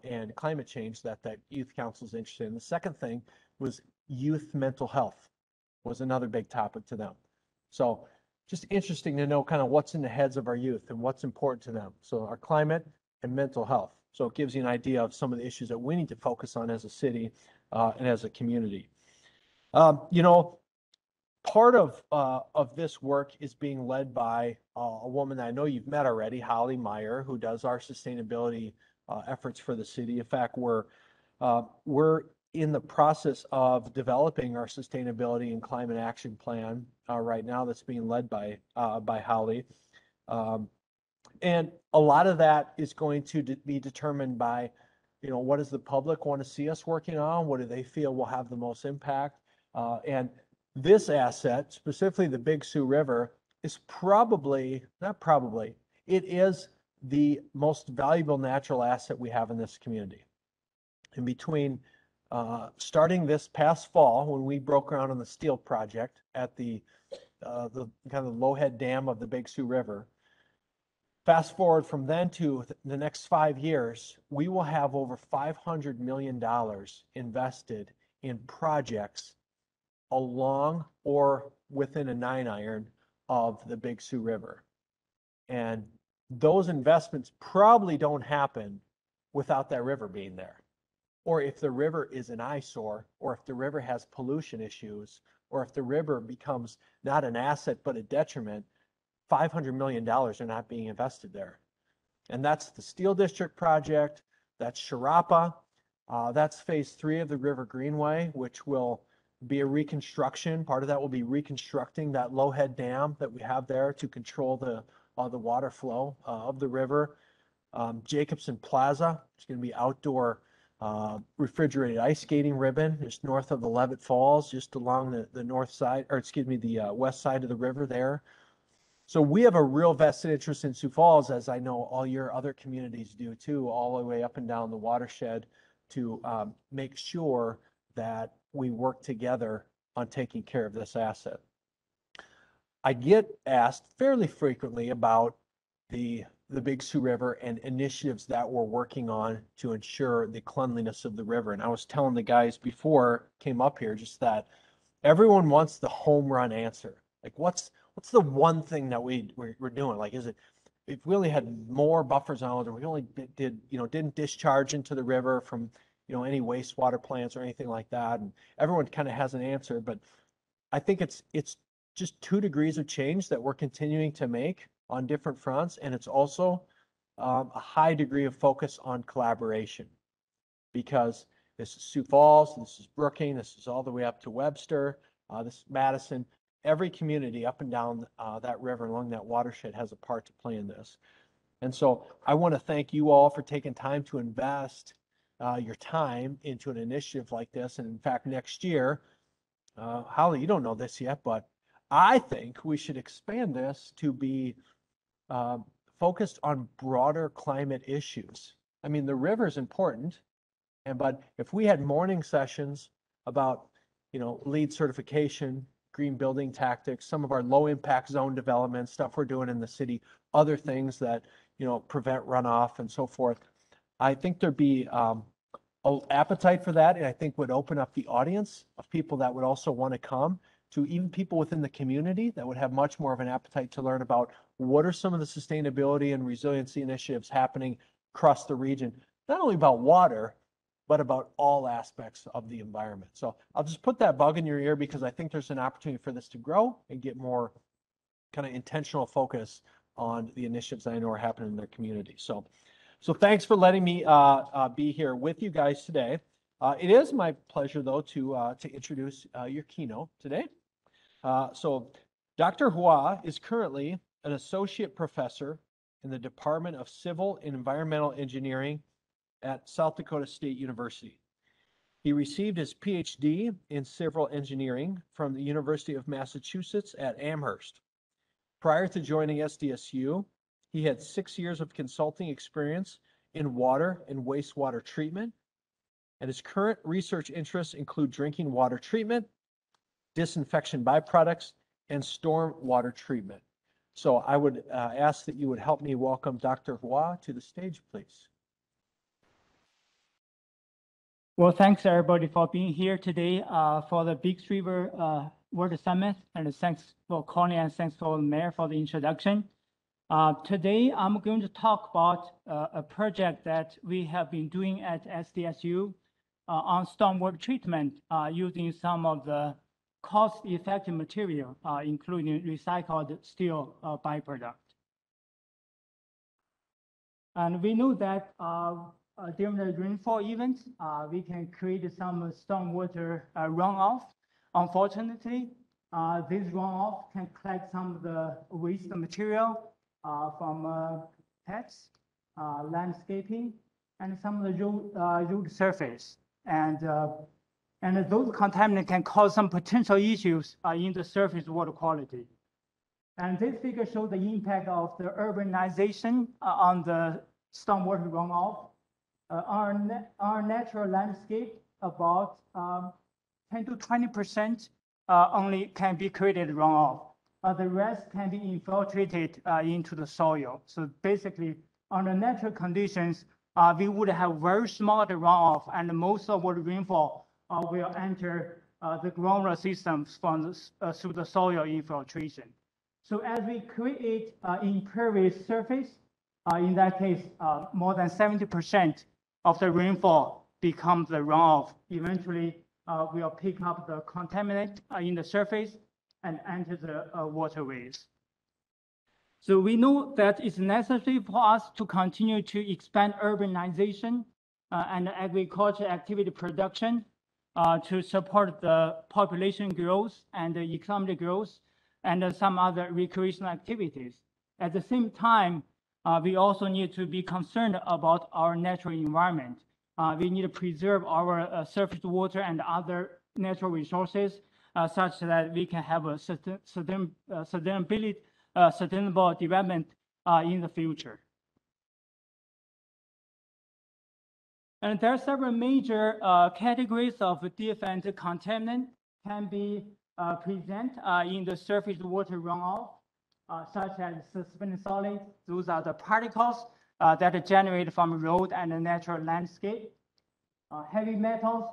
and climate change that Youth Council is interested in, the second thing was youth mental health was another big topic to them. So just interesting to know kind of what's in the heads of our youth and what's important to them. So our climate and mental health. So it gives you an idea of some of the issues that we need to focus on as a city and as a community. You know, part of this work is being led by a woman that I know you've met already, Holly Meyer, who does our sustainability efforts for the city. In fact, we're in the process of developing our sustainability and climate action plan right now that's being led by Holly. And a lot of that is going to be determined by, what does the public want to see us working on? What do they feel will have the most impact? And this asset, specifically the Big Sioux River, is it is the most valuable natural asset we have in this community. And between starting this past fall, when we broke ground on the steel project at the kind of Lowhead Dam of the Big Sioux River, fast forward from then to the next 5 years, we will have over $500 million invested in projects along or within a 9-iron of the Big Sioux River. And those investments probably don't happen without that river being there. Or if the river is an eyesore, or if the river has pollution issues, or if the river becomes not an asset but a detriment, $500 million are not being invested there. And that's the Steel District project, that's Sharapa, that's phase 3 of the River Greenway, which will be a reconstruction. Part of that will be reconstructing that Lowhead Dam that we have there to control the water flow of the river. Jacobson Plaza, it's going to be outdoor refrigerated ice skating ribbon just north of the Levitt Falls, just along the north side, or excuse me, the west side of the river there. So we have a real vested interest in Sioux Falls, as I know all your other communities do too, all the way up and down the watershed, to make sure that we work together on taking care of this asset. I get asked fairly frequently about the Big Sioux River and initiatives that we're working on to ensure the cleanliness of the river. And I was telling the guys before came up here just that everyone wants the home run answer. Like what's the one thing that we're doing? Like, is it, if we only had more buffer zones, or we only didn't discharge into the river from, any wastewater plants or anything like that. And everyone kind of has an answer, but I think it's just 2 degrees of change that we're continuing to make on different fronts. And it's also a high degree of focus on collaboration, because this is Sioux Falls, this is Brookings, this is all the way up to Webster, this is Madison. Every community up and down that river along that watershed has a part to play in this. And so I want to thank you all for taking time to invest your time into an initiative like this. And in fact, next year, Holly, you don't know this yet, but I think we should expand this to be focused on broader climate issues. I mean, the river is important, but if we had morning sessions about, LEED certification, green building tactics, some of our low impact zone development stuff we're doing in the city, other things that, prevent runoff and so forth, I think there'd be an appetite for that. And I think would open up the audience of people that would also want to come, to even people within the community that would have much more of an appetite to learn about what are some of the sustainability and resiliency initiatives happening across the region, not only about water, but about all aspects of the environment. So I'll just put that bug in your ear, because I think there's an opportunity for this to grow and get more kind of intentional focus on the initiatives that I know are happening in their community. So thanks for letting me be here with you guys today. It is my pleasure, though, to introduce your keynote today. So Dr. Hua is currently an associate professor in the Department of Civil and Environmental Engineering at South Dakota State University. He received his PhD in civil engineering from the University of Massachusetts at Amherst. Prior to joining SDSU, he had 6 years of consulting experience in water and wastewater treatment, and his current research interests include drinking water treatment, disinfection byproducts, and storm water treatment. So I would ask that you would help me welcome Dr. Hua to the stage, please. Well, thanks everybody for being here today for the Big Sioux River World Summit, and thanks for calling, and thanks for the mayor for the introduction. Today, I'm going to talk about a project that we have been doing at SDSU on stormwater treatment using some of the cost-effective material, including recycled steel byproduct. And we know that during the rainfall events, we can create some stormwater runoff. Unfortunately, this runoff can collect some of the waste material from pets, landscaping, and some of the road surface. And those contaminants can cause some potential issues in the surface water quality. And this figure shows the impact of the urbanization on the stormwater runoff. Our natural landscape, about 10 to 20% only can be created runoff. The rest can be infiltrated into the soil. So basically, under natural conditions, we would have very small runoff, and most of what rainfall will enter the groundwater systems from through the soil infiltration. So as we create impervious surface, in that case, more than 70% of the rainfall becomes the runoff. Eventually, we'll pick up the contaminant in the surface and enter the waterways. So we know that it's necessary for us to continue to expand urbanization and agriculture activity production to support the population growth and the economic growth and some other recreational activities. At the same time, we also need to be concerned about our natural environment. We need to preserve our surface water and other natural resources such that we can have a sustainable development in the future. And there are several major categories of different contaminants can be present in the surface water runoff, such as suspended solids. Those are the particles that are generated from road and the natural landscape. Heavy metals,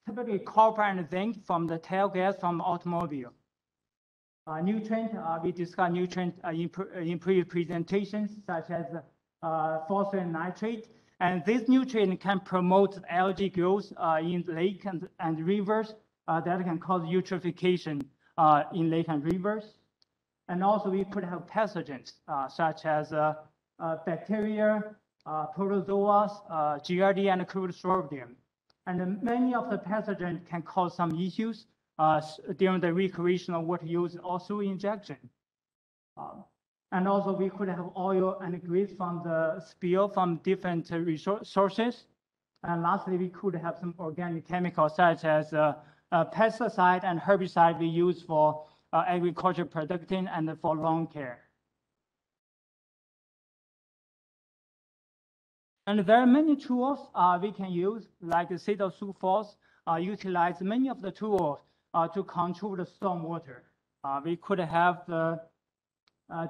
typically copper and zinc from the tail gas from automobile. Nutrient, we discussed nutrient in previous presentations, such as phosphorus and nitrate. And this nutrient can promote algae growth in lake and rivers that can cause eutrophication in lake and rivers. And also we could have pathogens such as bacteria, protozoas, GRD, and Cryptosporidium. And many of the pathogens can cause some issues during the recreational water use or through injection. And also we could have oil and grease from the spill from different sources. And lastly, we could have some organic chemicals such as pesticide and herbicide we use for agriculture production and for lawn care. And there are many tools we can use, like the state of Sioux Falls utilize many of the tools to control the stormwater. We could have the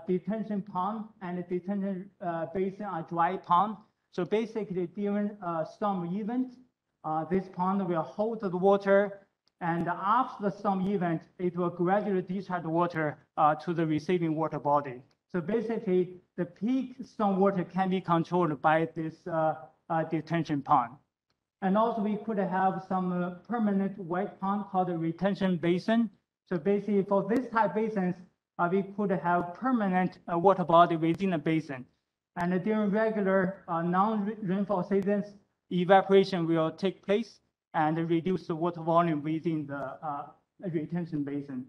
detention pond and the detention basin are dry pond. So basically during a storm event, this pond will hold the water, and after the storm event, it will gradually discharge the water to the receiving water body. So basically, the peak stormwater can be controlled by this detention pond. And also we could have some permanent wet pond called a retention basin. So basically for this type basins, we could have permanent water body within the basin. And during regular non-rainfall seasons, evaporation will take place and reduce the water volume within the retention basin.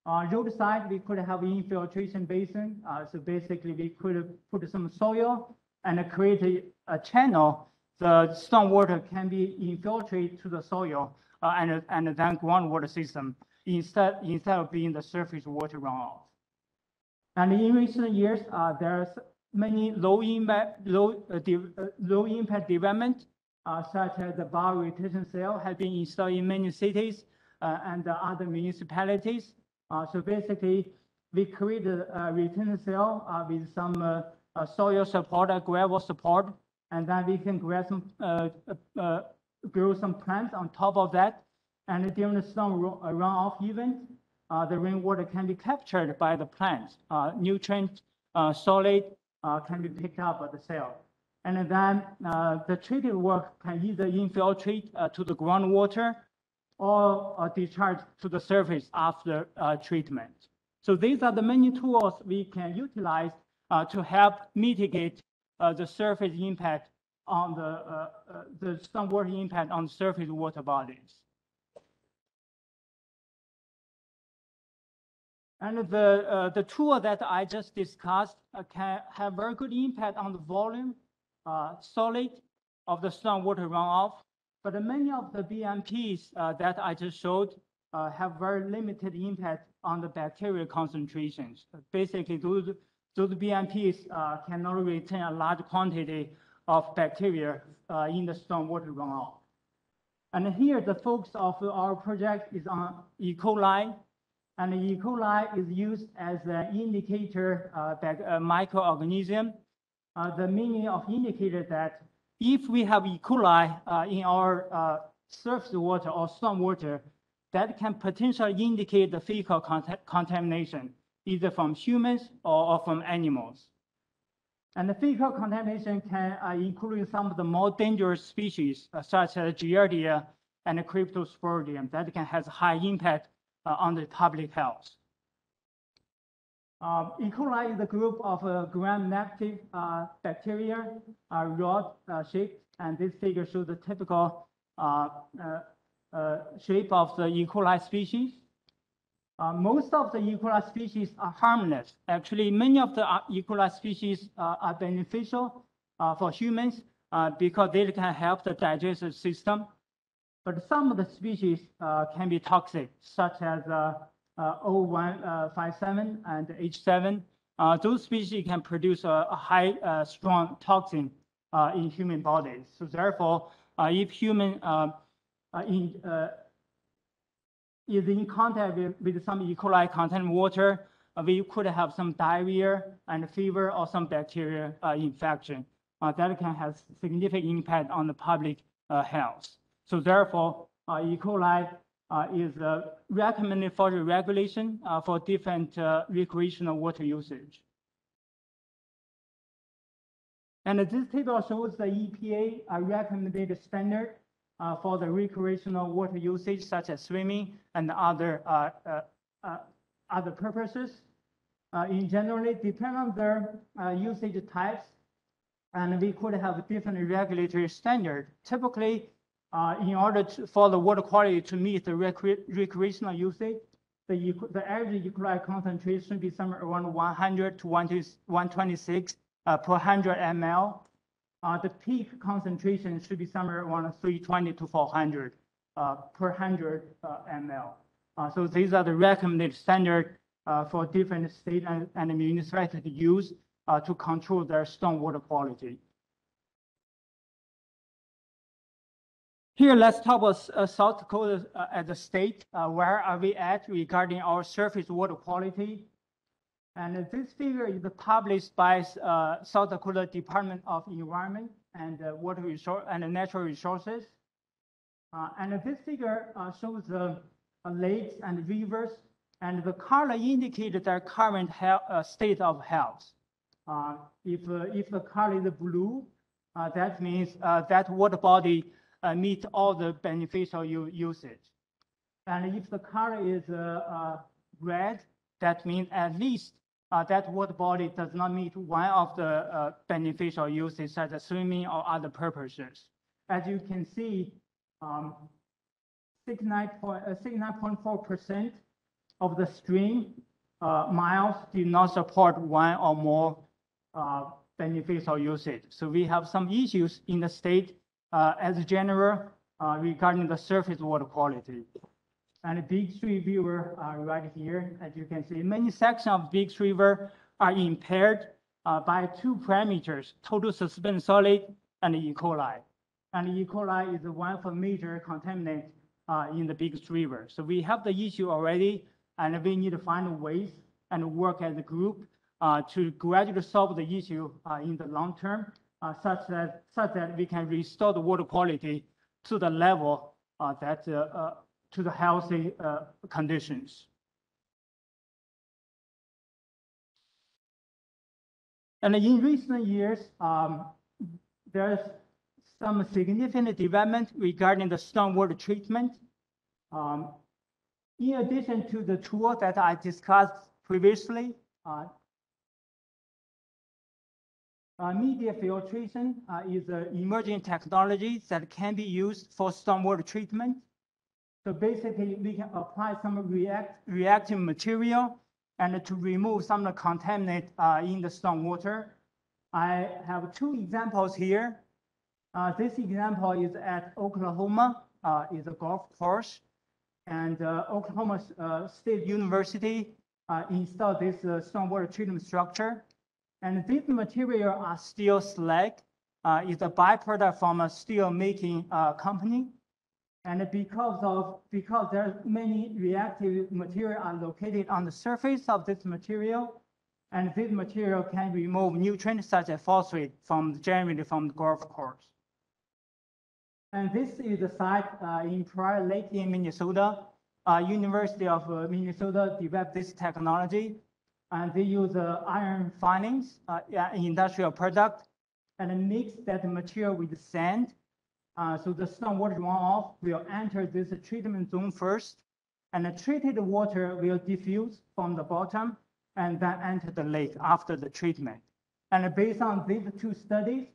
Roadside, we could have infiltration basin. So basically we could put some soil and create a channel. The stormwater can be infiltrated to the soil and then groundwater system instead of being the surface water runoff. And in recent years, there's many low impact development, such as the bioretention cell has been installed in many cities and other municipalities. So basically, we created a retention cell with some soil support, gravel support, and then we can grow some plants on top of that. And during the storm runoff event, the rainwater can be captured by the plants. Nutrient, solid can be picked up by the cell. And then the treated work can either infiltrate to the groundwater or discharge to the surface after treatment. So these are the many tools we can utilize to help mitigate the surface impact on the stormwater impact on surface water bodies. And the tool that I just discussed can have very good impact on the volume, solid of the stormwater runoff. But many of the BMPs that I just showed have very limited impact on the bacterial concentrations. Basically, those BMPs cannot retain a large quantity of bacteria in the stormwater runoff. And here, the focus of our project is on E. coli. And E. coli is used as an indicator microorganism. The meaning of indicator that if we have E. coli in our surface water or stormwater, that can potentially indicate the fecal contamination, either from humans or from animals. And the fecal contamination can include some of the more dangerous species, such as Giardia and Cryptosporidium, that can have high impact on the public health. E. coli is a group of gram-negative bacteria, rod-shaped, and this figure shows the typical shape of the E. coli species. Most of the E. coli species are harmless. Actually, many of the E. coli species are beneficial for humans because they can help the digestive system. But some of the species can be toxic, such as O157 and H7. Those species can produce a high, strong toxin in human bodies. So therefore, if human is in contact with some E. coli contaminated water, we could have some diarrhea and fever or some bacterial infection. That can have significant impact on the public health. So therefore, E. coli is recommended for the regulation for different recreational water usage. And this table shows the EPA recommended standard for the recreational water usage, such as swimming and other purposes. In general, depending on their usage types, and we could have different regulatory standards. Typically, in order for the water quality to meet the recreational usage, the average E. coli concentration should be somewhere around 100 to 126 per 100 ml. The peak concentration should be somewhere around 320 to 400 per 100 ml. So these are the recommended standards for different state and municipalities to use to control their stormwater quality. Here, let's talk about South Dakota as a state. Where are we at regarding our surface water quality? And this figure is published by South Dakota Department of Environment and Water Resource and Natural Resources. And this figure shows the lakes and rivers, and the color indicates their current state of health. If the color is blue, that means that water body meet all the beneficial usage. And if the color is red, that means at least that water body does not meet one of the beneficial uses, such as swimming or other purposes. As you can see, 69.4% of the stream miles do not support one or more beneficial usage. So we have some issues in the state as general regarding the surface water quality. And the Big Three River right here, as you can see, many sections of Big Three River are impaired by two parameters, total suspended solid and E. coli. And E. coli is one of the major contaminants in the Big Three River. So we have the issue already, and we need to find ways and work as a group to gradually solve the issue in the long term, such that we can restore the water quality to the level to the healthy conditions. And in recent years, there's some significant development regarding the stormwater treatment. In addition to the tool that I discussed previously, media filtration is an emerging technology that can be used for stormwater treatment. So basically, we can apply some reactive material and to remove some of the contaminant in the stormwater. I have two examples here. This example is at Oklahoma, is a golf course, and Oklahoma State University installed this stormwater treatment structure. And these materials are steel slag. It's a byproduct from a steel making company. And because there are many reactive material are located on the surface of this material, and this material can remove nutrients such as phosphate generally from the golf course. And this is the site in Prior Lake in Minnesota. University of Minnesota developed this technology, and they use iron filings, industrial product, and mix that material with sand. So the stormwater runoff will enter this treatment zone first, and the treated water will diffuse from the bottom and then enter the lake after the treatment. And based on these two studies,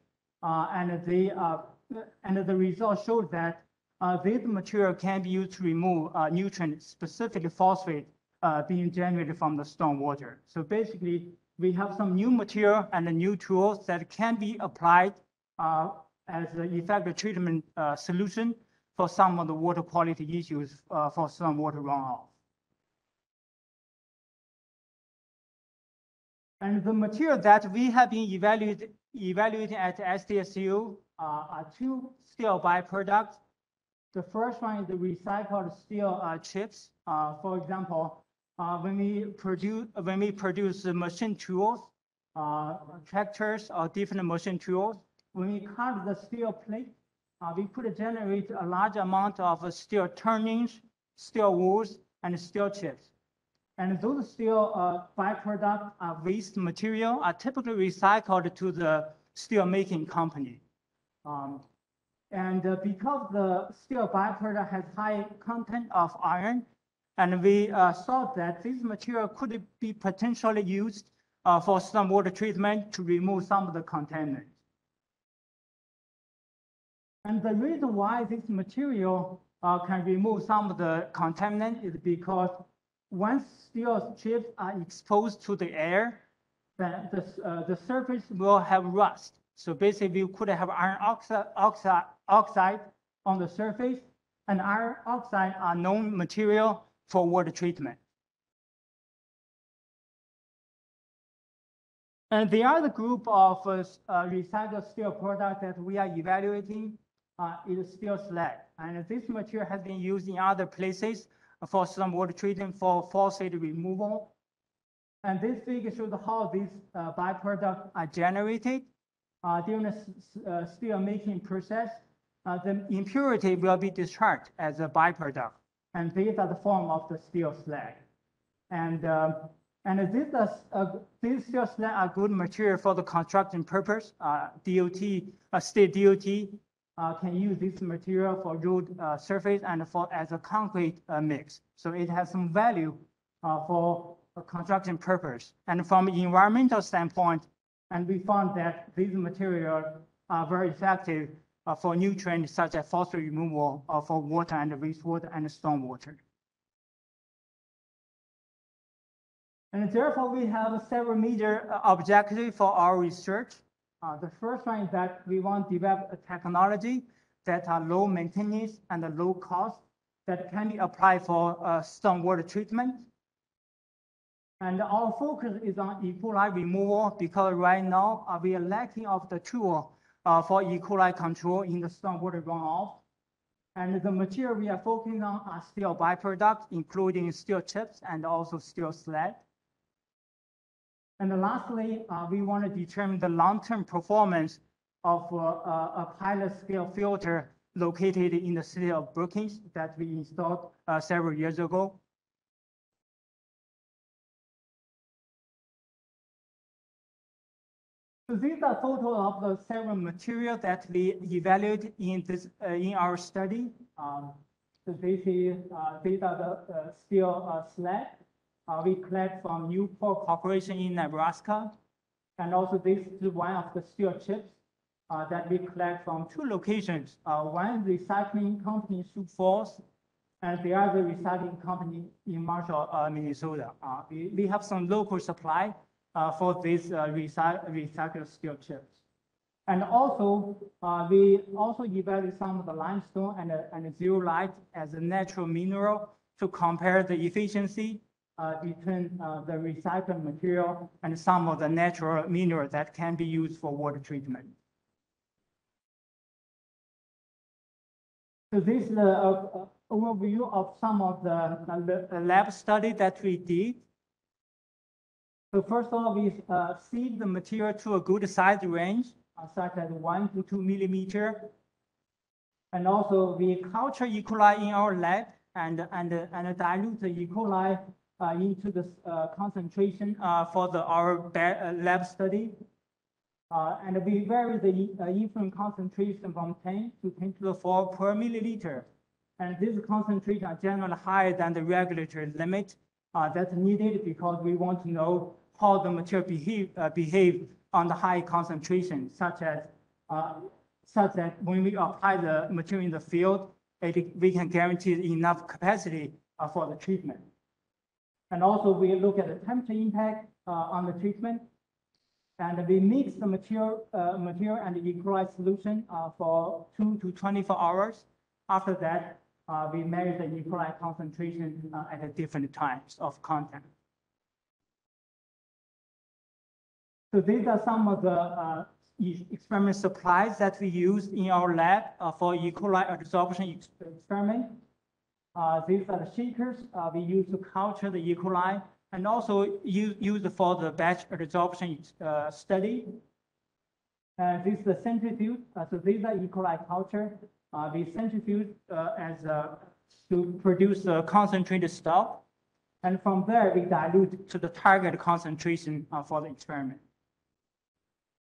and the results showed that this material can be used to remove nutrients, specifically phosphate, being generated from the stormwater. So basically, we have some new material and new tools that can be applied as an effective treatment solution for some of the water quality issues for stormwater runoff. And the material that we have been evaluating at SDSU are two steel byproducts. The first one is the recycled steel chips. For example, when we produce machine tools, tractors or different machine tools, when we cut the steel plate, we could generate a large amount of steel turnings, steel wheels, and steel chips. And those steel byproduct waste material are typically recycled to the steel making company. Because the steel byproduct has high content of iron, and we thought that this material could be potentially used for stormwater treatment to remove some of the contaminants. And the reason why this material can remove some of the contaminant is because once steel chips are exposed to the air, then the surface will have rust. So basically, we could have iron oxide on the surface, and iron oxide are known material for water treatment. And the other group of recycled steel products that we are evaluating is steel slag. And this material has been used in other places for some water treatment for phosphate removal. And this figure shows how these byproducts are generated. During the steel making process, the impurity will be discharged as a byproduct. And these are the form of the steel slag. And these steel slag are good material for the construction purpose. State DOT can use this material for road surface and as a concrete mix. So it has some value for a construction purpose. And from an environmental standpoint, and we found that these materials are very effective for nutrients such as phosphate removal for water and wastewater and stormwater. And therefore, we have several major objectives for our research. The first one is that we want to develop a technology that are low maintenance and low cost that can be applied for stormwater treatment. And our focus is on E. coli removal because right now we are lacking of the tool for E. coli control in the stormwater runoff. And the material we are focusing on are steel byproducts, including steel chips and also steel slag. And lastly, we want to determine the long-term performance of a pilot scale filter located in the city of Brookings that we installed several years ago. So these are total of the several materials that we evaluated in our study. So these are the steel slag. We collect from Newport Corporation in Nebraska. And also this is one of the steel chips that we collect from two locations. One recycling company, Sioux Falls, And they are the recycling company in Marshall, Minnesota. We have some local supply for these recycled steel chips. And also, we also evaluate some of the limestone and zeolite as a natural mineral to compare the efficiency between the recycled material and some of the natural minerals that can be used for water treatment. So this is an overview of some of the lab study that we did. So first of all, we seed the material to a good size range, such as 1 to 2 millimeter. And also we culture E. coli in our lab and dilute the E. coli into the concentration for our lab study. And we vary the effluent concentration from 10 to 10 to the 4 per milliliter. And this concentration are generally higher than the regulatory limit that's needed because we want to know how the material behave on the high concentration, such as when we apply the material in the field, we can guarantee enough capacity for the treatment. And also we look at the temperature impact on the treatment. And we mix the material and the E. coli solution for 2 to 24 hours. After that, we measure the E. coli concentration at different times of contact. So these are some of the experiment supplies that we use in our lab for E. coli adsorption experiment. These are the shakers we use to culture the E. coli and also used for the batch adsorption study. This is the centrifuge. So these are E. coli culture. We centrifuge to produce a concentrated stuff. And from there, we dilute to the target concentration for the experiment.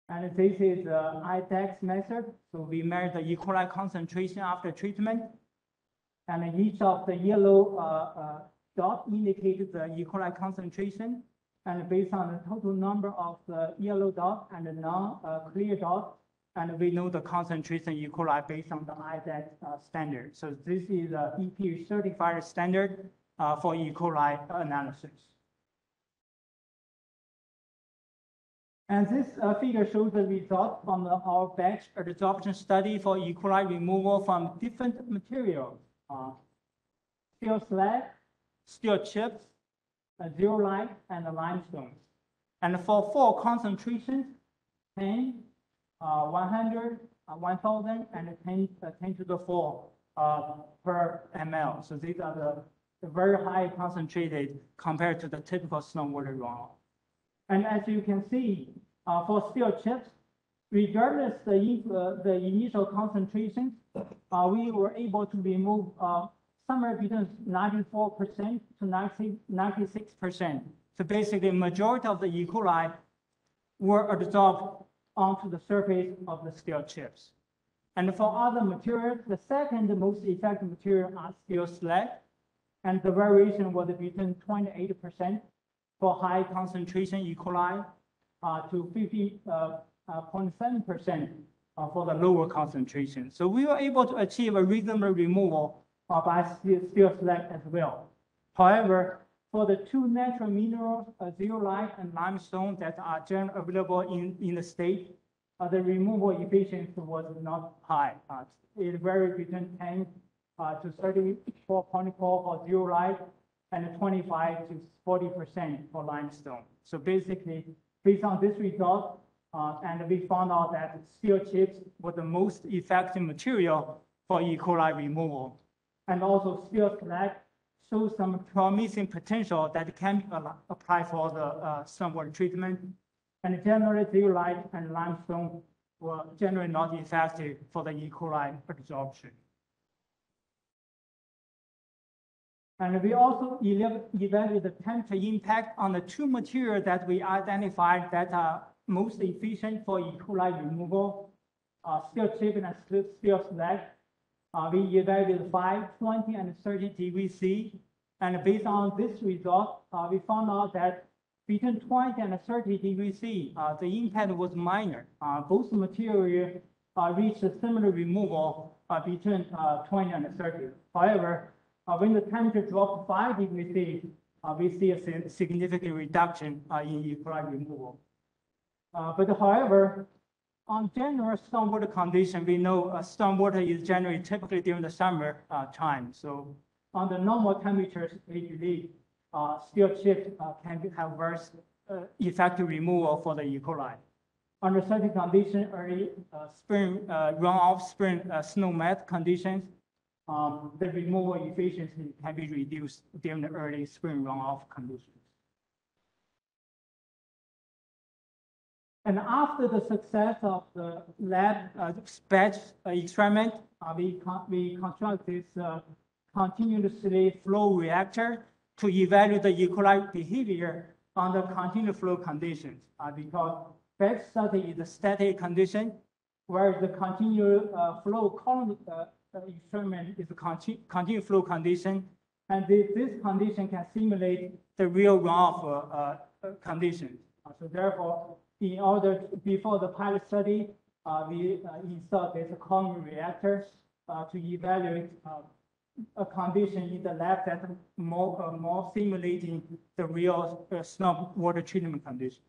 And this is the IDEX method. So we measure the E. coli concentration after treatment. And each of the yellow dot indicates the E. coli concentration. And based on the total number of the yellow dot and the non-clear dot, and we know the concentration E. coli based on the IDEX standard. So this is the EP certified standard for E. coli analysis. And this figure shows the result from our batch adsorption study for E. coli removal from different materials. Steel slag, steel chips, zeolite, and limestone. And for 4 concentrations, 10, 100, 1000, and 10 to the 4 per ml. So these are the very high concentrated compared to the typical snowwater runoff. And as you can see, for steel chips, regardless the initial concentration, we were able to remove somewhere between 94% to 96%. So basically, majority of the E. coli were adsorbed onto the surface of the steel chips. And for other materials, the second most effective material are steel slag, and the variation was between 28% for high concentration E. coli to 50.7% for the lower concentration. So we were able to achieve a reasonable removal by steel slag as well. However, for the 2 natural minerals, zeolite and limestone that are generally available in the state, the removal efficiency was not high. It varied between 10 to 34.4 for zeolite and 25 to 40% for limestone. So basically, based on this result, and we found out that steel chips were the most effective material for E. coli removal. And also steel slag shows some promising potential that can be applied for the stormwater treatment. And generally, zeolite and limestone were generally not effective for the E. coli adsorption. And we also evaluate the temperature impact on the 2 materials that we identified that are most efficient for E. coli removal, steel chip and steel slag. We evaluated 5, 20, and 30 degrees C. And based on this result, we found out that between 20 and 30 degrees C, the impact was minor. Both materials reached a similar removal between 20 and 30. However, When the temperature drops 5 degrees C, we see a significant reduction in E. coli removal. But however, on general stormwater condition, we know stormwater is generally typically during the summer time. So under normal temperatures, we believe steel chips can have very effective removal for the E. coli. Under certain conditions, early spring runoff, spring snow melt conditions, the removal efficiency can be reduced during the early spring runoff conditions. And after the success of the lab batch experiment, we construct this continuously flow reactor to evaluate the E. coli behavior under continuous flow conditions. Because batch study is a static condition, whereas the continuous flow column experiment is a continuous flow condition, and this condition can simulate the real runoff conditions. So therefore, in order before the pilot study, we installed this column reactor to evaluate a condition in the lab that's more simulating the real snow water treatment condition.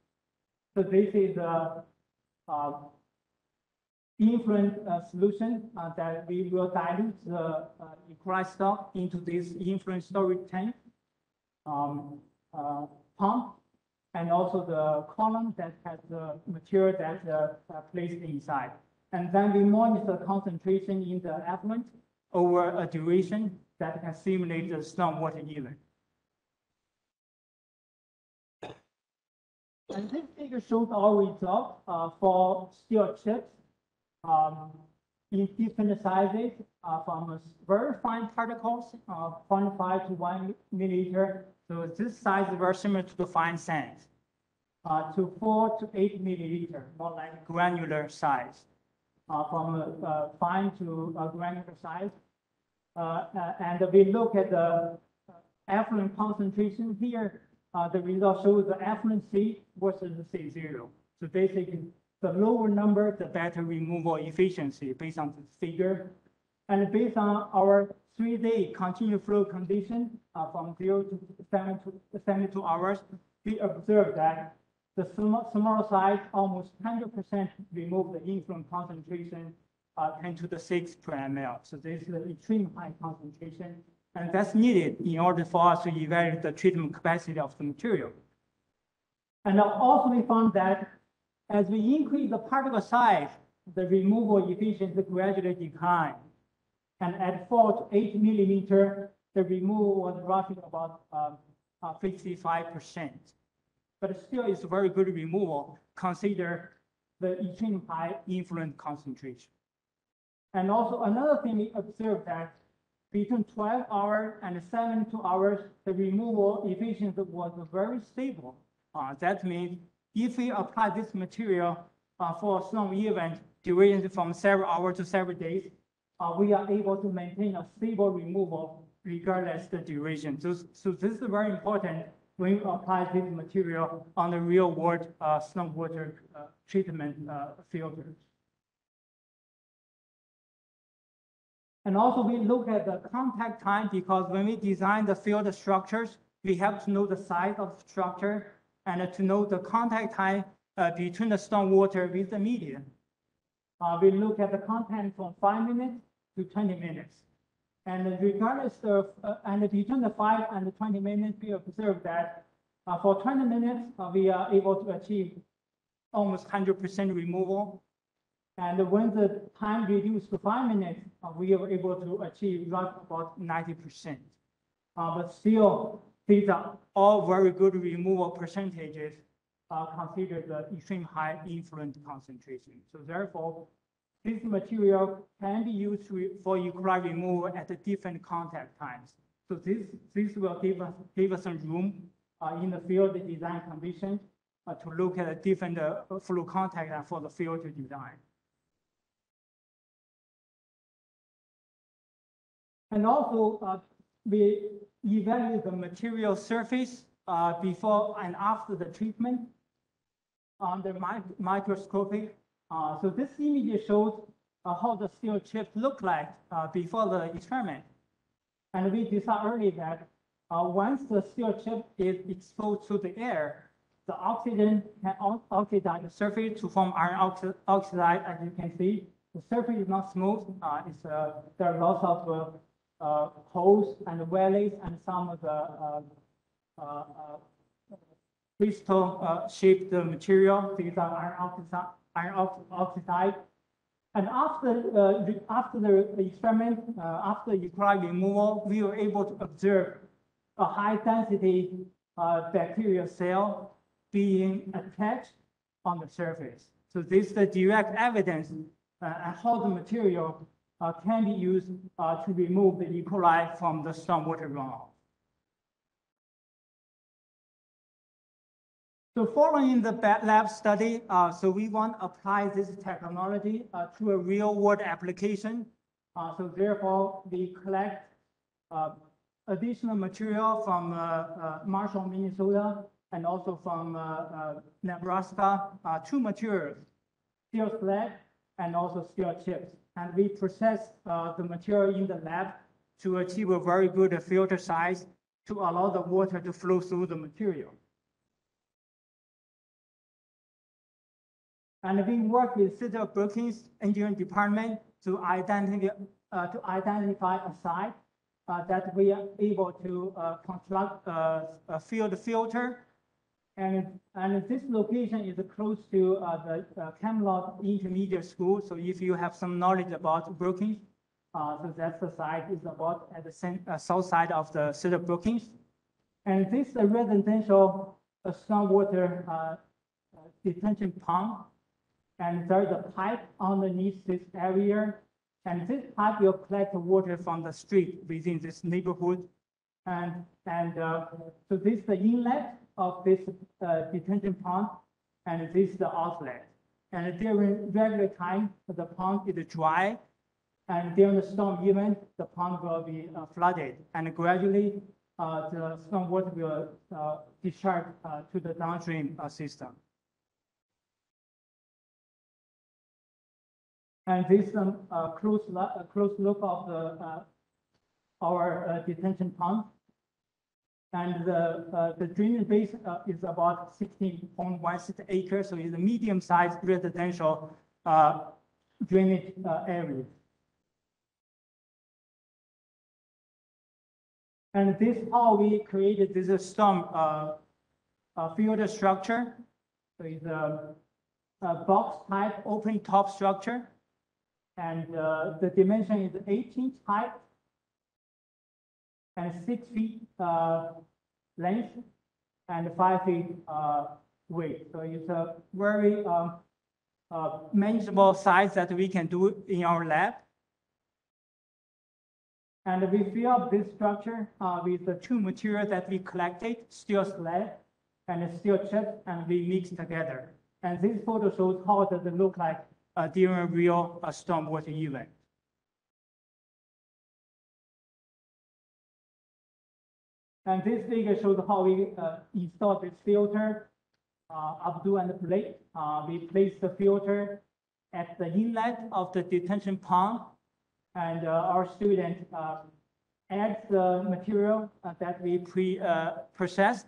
So this is a influent solution that we will dilute the E. coli stock into this influent storage tank pump, and also the column that has the material that placed inside. And then we monitor the concentration in the effluent over a duration that can simulate the stormwater event. And this figure shows our results for steel chips in different sizes, from very fine particles, 0.5 to 1 milliliter. So this size is very similar to the fine sand, to 4 to 8 milliliter, more like granular size, from fine to granular size. And we look at the effluent concentration here. The result shows the effluent C versus the C0. So basically, the lower number, the better removal efficiency based on this figure. And based on our 3-day continuous flow condition from 0 to 72 hours, we observed that the small size almost 100% remove the influent concentration 10 to the 6 per ml. So this is an extreme high concentration, and that's needed in order for us to evaluate the treatment capacity of the material. And also we found that as we increase the particle size, the removal efficiency gradually declined. And at 4 to 8 millimeter, the removal was roughly about 55%. But still, it's very good removal, consider the extreme high influent concentration. And also another thing we observed that between 12 hours and 72 hours, the removal efficiency was very stable. That means if we apply this material for a snow event duration from several hours to several days, we are able to maintain a stable removal regardless the duration. So this is very important when you apply this material on the real world snow water treatment filters. And also we look at the contact time, because when we design the filter structures, we have to know the size of the structure and to know the contact time between the stormwater with the medium. We look at the contact from 5 minutes to 20 minutes. And regardless of, and between the 5 and the 20 minutes, we observe that for 20 minutes, we are able to achieve almost 100% removal. And when the time reduced to 5 minutes, we are able to achieve roughly about 90%. But still, these are all very good removal percentages consider the extreme high influent concentration. So therefore, this material can be used for E. coli removal at the different contact times. So this will give us some room in the field design condition to look at a different flow contact for the filter design. And also, we evaluate the material surface before and after the treatment on the microscopic. So this image shows how the steel chips look like before the experiment. And we decided early that once the steel chip is exposed to the air, the oxygen can oxidize the surface to form iron oxide. As you can see, the surface is not smooth. There are lots of holes and valleys and some of the crystal shaped material. These are iron oxide. And after the experiment, after equilibrium removal, we were able to observe a high density bacterial cell being attached on the surface. So this is the direct evidence how the material can be used to remove the E. coli from the stormwater runoff. So following the lab study, so we want to apply this technology to a real world application. So therefore, we collect additional material from Marshall, Minnesota, and also from Nebraska, two materials, steel slag and also steel chips. And we process the material in the lab to achieve a very good filter size to allow the water to flow through the material. And we work with City of Brookings Engineering Department to identify a site that we are able to construct a field filter. And this location is close to the Camelot Intermediate School. So if you have some knowledge about Brookings, so that's the site is about at the south side of the City of Brookings. And this is a residential stormwater detention pond. And there's a pipe underneath this area. And this pipe will collect water from the street within this neighborhood. And so this is the inlet of this detention pond, and this is the outlet. And during regular time, the pond is dry. And during the storm event, the pond will be flooded. And gradually, the stormwater will discharge to the downstream system. And this is a close look of our detention pond. And the drainage base is about 16.16 acres, so it's a medium-sized residential drainage area. And this is how we created this storm filter structure. So it's a box type open top structure. And the dimension is 18 height and 6 feet length and 5 feet width. So it's a very manageable size that we can do in our lab. And we fill up this structure with the two materials that we collected, steel slag and steel chip, and we mix together. And this photo shows how does it look like during a real stormwater event. And this figure shows how we install this filter, Abdul and Blake. We place the filter at the inlet of the detention pond, and our student adds the material that we processed.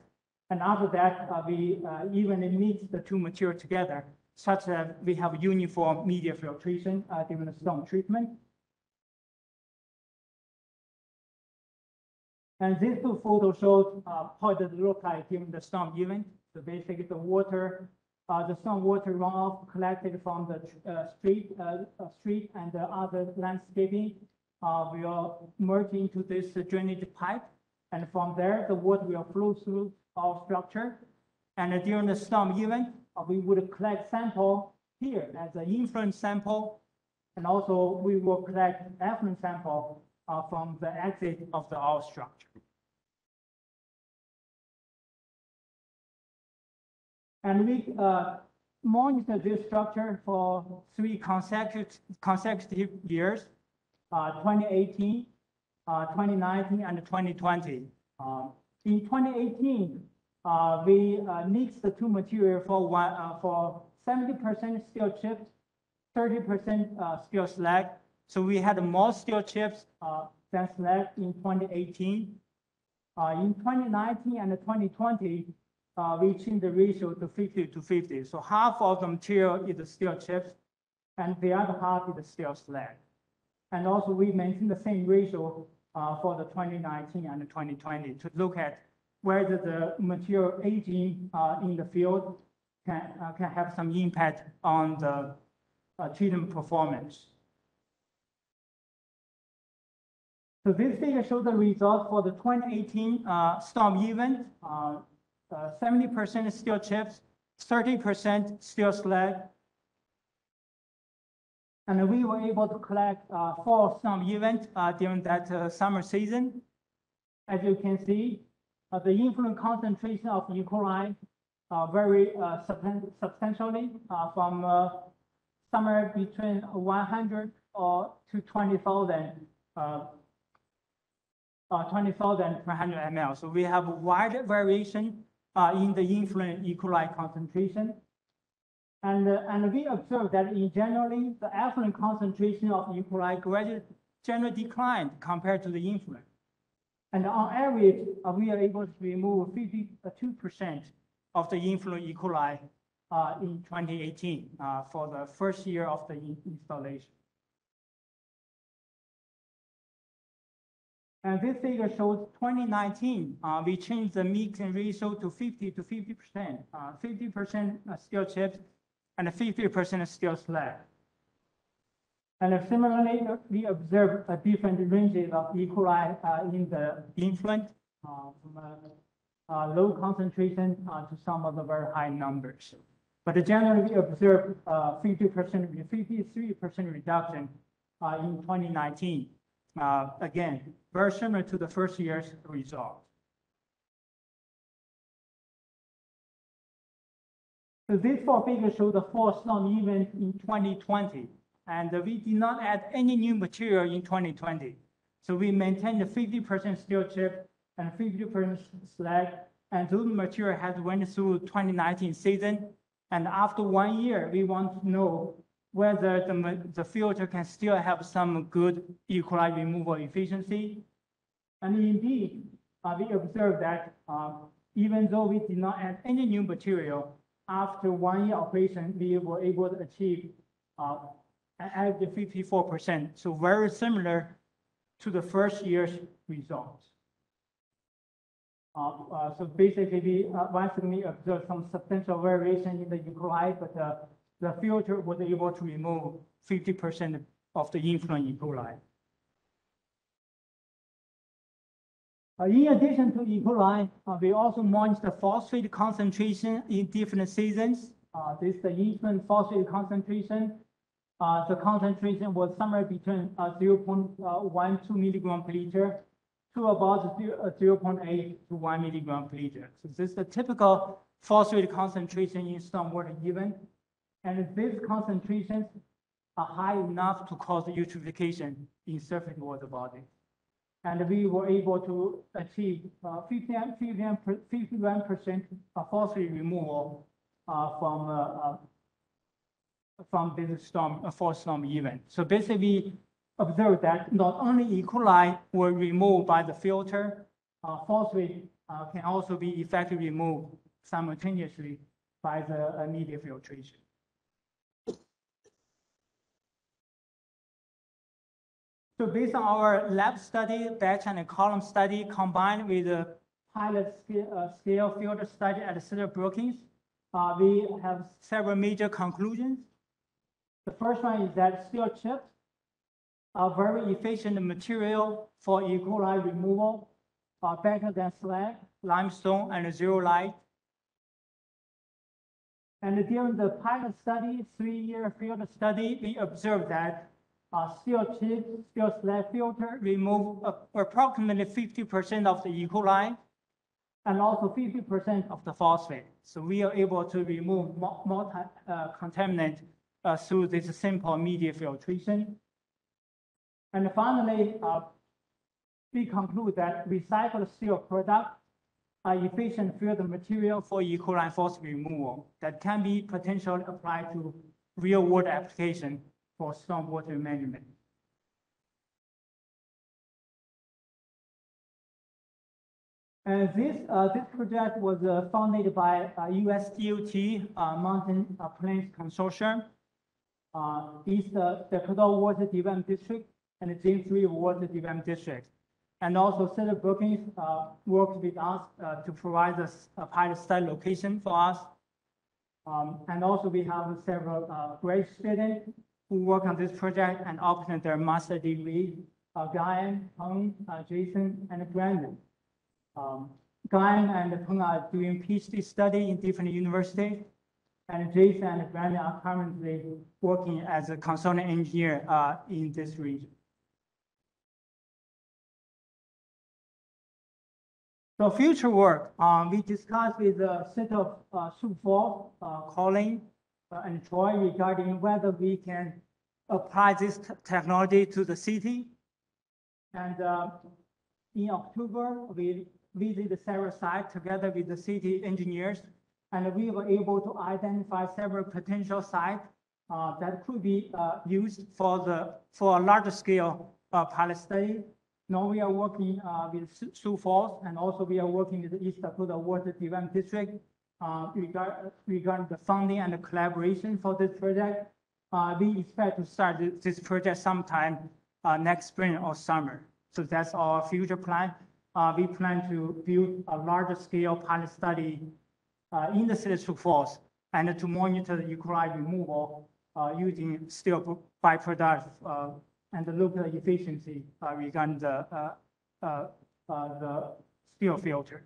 And after that, we evenly mix the two materials together, such that we have uniform media filtration during the storm treatment. And these two photos show how it does look like during the storm event. So basically the water, the storm water runoff collected from the street and the other landscaping will merge into this drainage pipe. And from there, the water will flow through our structure. And during the storm event, we would collect sample here as an influence sample. And also we will collect effluent sample from the exit of our structure. And we monitor this structure for 3 consecutive years, 2018, 2019, and 2020. In 2018, we mixed the two materials for 70% steel chips, 30% steel slag. So we had more steel chips than slag in 2018. In 2019 and 2020, we changed the ratio to 50-50. So half of the material is steel chips, and the other half is steel slag. And also, we maintain the same ratio for the 2019 and 2020 to look at whether the material aging in the field can have some impact on the treatment performance. So this figure shows the result for the 2018 storm event. 70% steel chips, 30% steel slag. And we were able to collect 4 storm events during that summer season. As you can see, the influent concentration of E. coli vary substantially from somewhere between 100 to 20,000 per 100 ml. So we have a wide variation in the influent E. coli concentration. And we observed that in generally, the effluent concentration of E. coli generally declined compared to the influent. And on average, we are able to remove 52% of the influent E. coli in 2018 for the first year of the installation. And this figure shows 2019, we changed the mix and ratio to 50-50%, 50% steel chips and 50% steel slag. And similarly, we observed different ranges of E. coli in the influent, from a low concentration to some of the very high numbers. But generally, we observed 53% reduction in 2019. Again, very similar to the first year's result. So these 4 figures show the 4 storm events in 2020. And we did not add any new material in 2020. So we maintained the 50% steel chip and 50% slag. And those material has went through 2019 season. And after 1 year, we want to know whether the filter can still have some good E. coli removal efficiency. And indeed, we observed that even though we did not add any new material, after 1 year operation, we were able to achieve at the 54%. So very similar to the first year's results. So basically, we once again we observed some substantial variation in the E. coli, but the filter was able to remove 50% of the influent E. coli. In addition to E. coli, we also monitor the phosphate concentration in different seasons. This is the influent phosphate concentration. The concentration was somewhere between 0.12 milligram per liter to about 0.8 to 1 milligram per liter. So this is the typical phosphate concentration in stormwater event. And these concentrations are high enough to cause eutrophication in surface water bodies. And we were able to achieve 51% of phosphate removal from this fall storm event. So basically, we observed that not only E. coli were removed by the filter, phosphate can also be effectively removed simultaneously by the media filtration. So based on our lab study, batch and column study, combined with the pilot scale filter study at Cedar Brookings, we have several major conclusions. The first one is that steel chips are very efficient material for E. coli removal, better than slag, limestone, and zeolite. And during the pilot study, 3-year field study, we observed that steel chips, steel slag filter remove approximately 50% of the E. coli and also 50% of the phosphate. So we are able to remove multi-contaminant through this simple media filtration. And finally, we conclude that recycled steel products are efficient field material for E. coli phosphate removal that can be potentially applied to real-world application for stormwater management. And this project was funded by USDOT Mountain Plains Consortium, East Dakota Water Development District, and the James River Water Development District. And also Cedar Brookings worked with us to provide us a pilot study location for us. And also we have several grad students who work on this project and obtain their master degree, Guyan, Peng, Jason, and Brandon. Guyan and Peng are doing PhD study in different universities, and Jason and Brandon are currently working as a consultant engineer in this region. So future work, we discussed with the city of Sioux Falls, Colin, and Troy regarding whether we can apply this technology to the city. And in October, we visited several sites together with the city engineers, and we were able to identify several potential sites that could be used for a larger scale pilot study. Now we are working with Sioux Falls, and also we are working with the East Dakota Water Development District regarding the funding and the collaboration for this project. We expect to start this project sometime next spring or summer. So that's our future plan. We plan to build a larger scale pilot study in the city of Sioux Falls and to monitor the E. coli removal using steel byproducts and the local efficiency regarding the steel filter.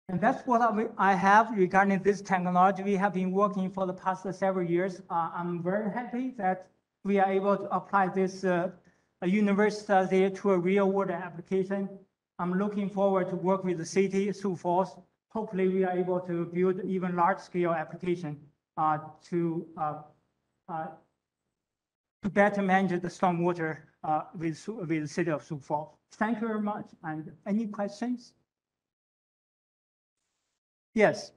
And that's what I have regarding this technology. We have been working for the past several years. I'm very happy that we are able to apply this universe study to a real world application. I'm looking forward to work with the city, Sioux Falls. Hopefully we are able to build even large scale application to better manage the stormwater with the city of Sioux Falls. Thank you very much. And any questions? Yes.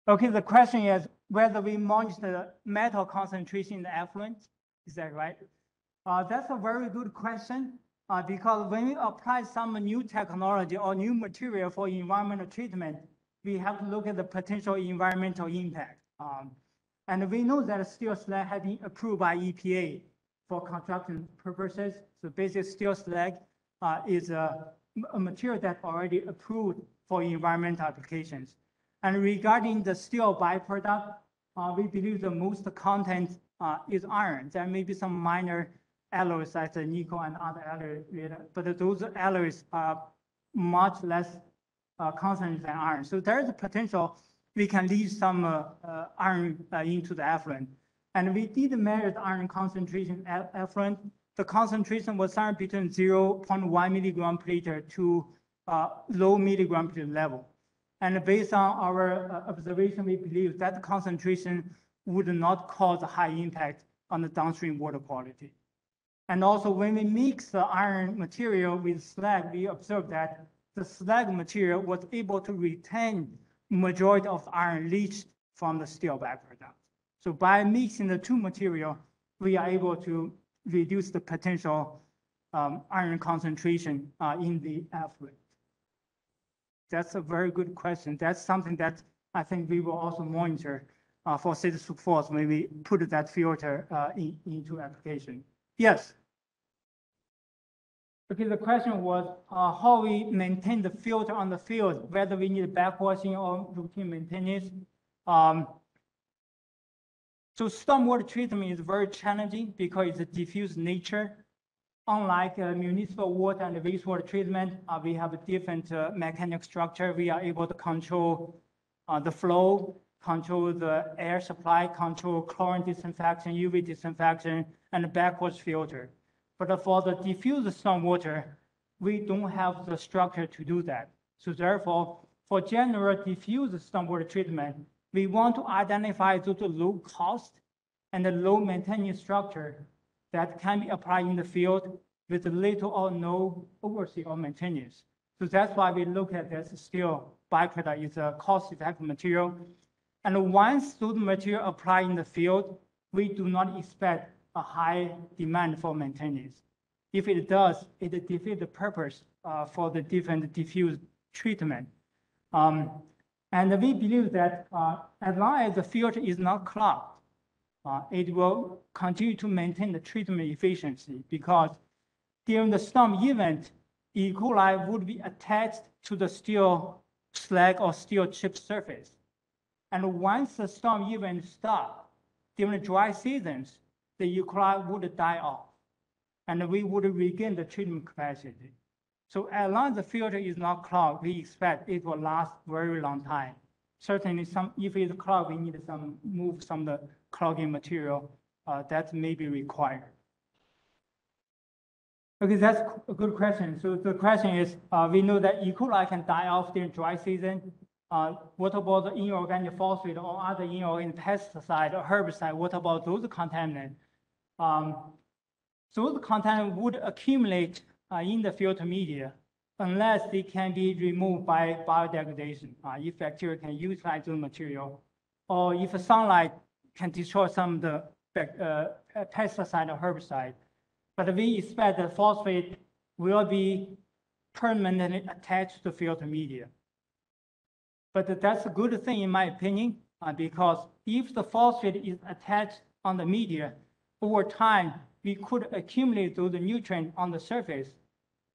Okay, the question is whether we monitor the metal concentration in the effluent. Is that right? That's a very good question because when we apply some new technology or new material for environmental treatment, we have to look at the potential environmental impact. And we know that steel slag has been approved by EPA for construction purposes. So basic steel slag is a material that's already approved for environmental applications. And regarding the steel byproduct, we believe the most content is iron. There may be some minor alloys like the nickel and other alloys, but those alloys are much less concentrated than iron. So there is a potential we can leave some iron into the effluent. And we did measure the iron concentration effluent. The concentration was somewhere between 0.1 milligram per liter to low milligram per liter level. And based on our observation, we believe that concentration would not cause a high impact on the downstream water quality. And also when we mix the iron material with slag, we observed that the slag material was able to retain majority of the iron leached from the steel byproduct. So by mixing the two materials, we are able to reduce the potential iron concentration in the effluent. That's a very good question. That's something that I think we will also monitor for City of Sioux Falls when we put that filter into application. Yes. Okay, the question was how we maintain the filter on the field, whether we need backwashing or routine maintenance. So stormwater treatment is very challenging because it's a diffuse nature. Unlike municipal water and wastewater treatment, we have a different mechanical structure. We are able to control the flow, control the air supply, control chlorine disinfection, UV disinfection, and backwash filter. But for the diffuse stormwater, we don't have the structure to do that. So therefore, for general diffuse stormwater treatment, we want to identify those low cost and the low maintenance structure that can be applied in the field with little or no oversee or maintenance. So that's why we look at this steel byproduct is a cost-effective material. And once those material apply in the field, we do not expect a high demand for maintenance. If it does, it defeats the purpose for the different diffuse treatment. And we believe that as long as the filter is not clogged, it will continue to maintain the treatment efficiency, because during the storm event, E. coli would be attached to the steel slag or steel chip surface. And once the storm event stops, during the dry seasons, the E. coli would die off, and we would regain the treatment capacity. So as long as the filter is not clogged, we expect it will last very long time. Certainly, if it's clogged, we need move some of the clogging material that may be required. Okay, that's a good question. So the question is, we know that E. coli can die off during dry season. What about the inorganic phosphate or other inorganic pesticide or herbicide? What about those contaminants? Those contaminants would accumulate in the filter media unless they can be removed by biodegradation. If bacteria can utilize the material, or if sunlight can destroy some of the pesticide or herbicide. But we expect that phosphate will be permanently attached to the filter media. But that's a good thing in my opinion, because if the phosphate is attached on the media, over time, we could accumulate those nutrients on the surface.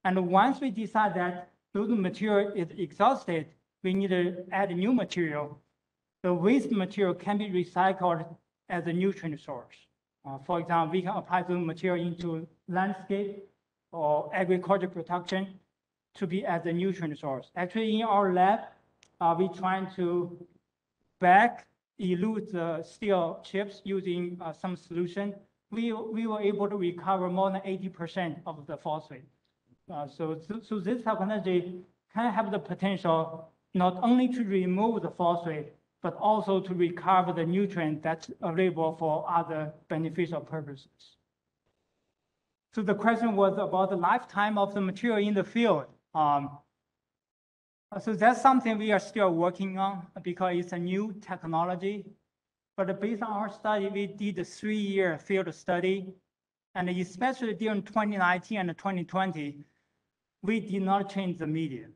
And once we decide that those material is exhausted, we need to add new material. The waste material can be recycled as a nutrient source. For example, we can apply those material into landscape or agriculture production to be as a nutrient source. Actually, in our lab, we're trying to back elute the steel chips using some solution. We were able to recover more than 80% of the phosphate. So this technology can have the potential not only to remove the phosphate, but also to recover the nutrient that's available for other beneficial purposes. So the question was about the lifetime of the material in the field. So that's something we are still working on because it's a new technology. But based on our study, we did a 3-year field study. And especially during 2019 and 2020, we did not change the media.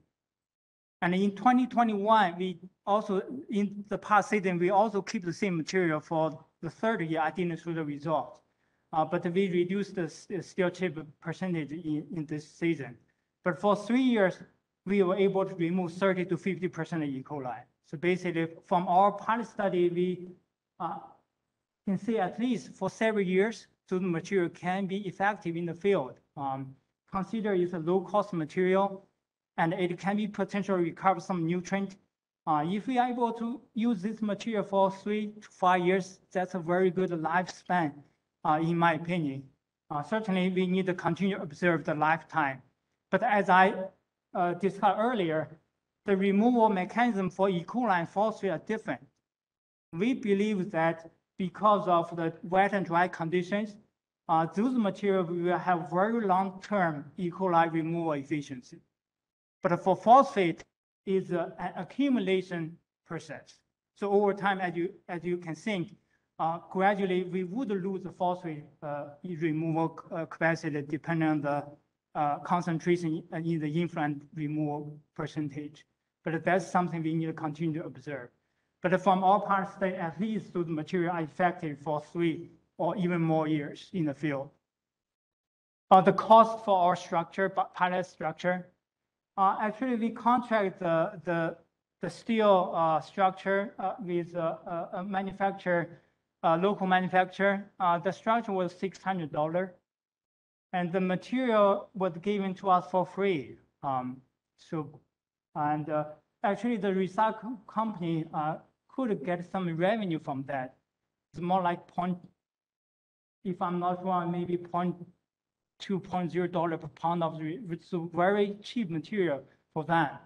And in 2021, we also, in the past season, we also keep the same material for the 3rd year. I didn't show the results. But we reduced the steel chip percentage in this season. But for 3 years, we were able to remove 30 to 50% of E. coli. So basically, from our pilot study, we can see at least for several years, so the material can be effective in the field. Consider it's a low-cost material, and it can be potentially recover some nutrient. If we are able to use this material for 3 to 5 years, that's a very good lifespan, in my opinion. Certainly, we need to continue to observe the lifetime. But as I discussed earlier, the removal mechanism for E. coli and phosphate are different. We believe that because of the wet and dry conditions, those materials will have very long-term E. coli removal efficiency. But for phosphate, it's an accumulation process. So over time, as you can think, gradually we would lose the phosphate removal capacity depending on the concentration in the influent removal percentage. But that's something we need to continue to observe. But from our part study, at least those materials are effective for 3 or even more years in the field. The cost for our structure, pilot structure, actually we contract the steel structure with a manufacturer, local manufacturer. The structure was $600, and the material was given to us for free. Actually, the recycle company could get some revenue from that. It's more like if I'm not wrong, maybe $0.2, $0.0 per pound of it's a very cheap material for that.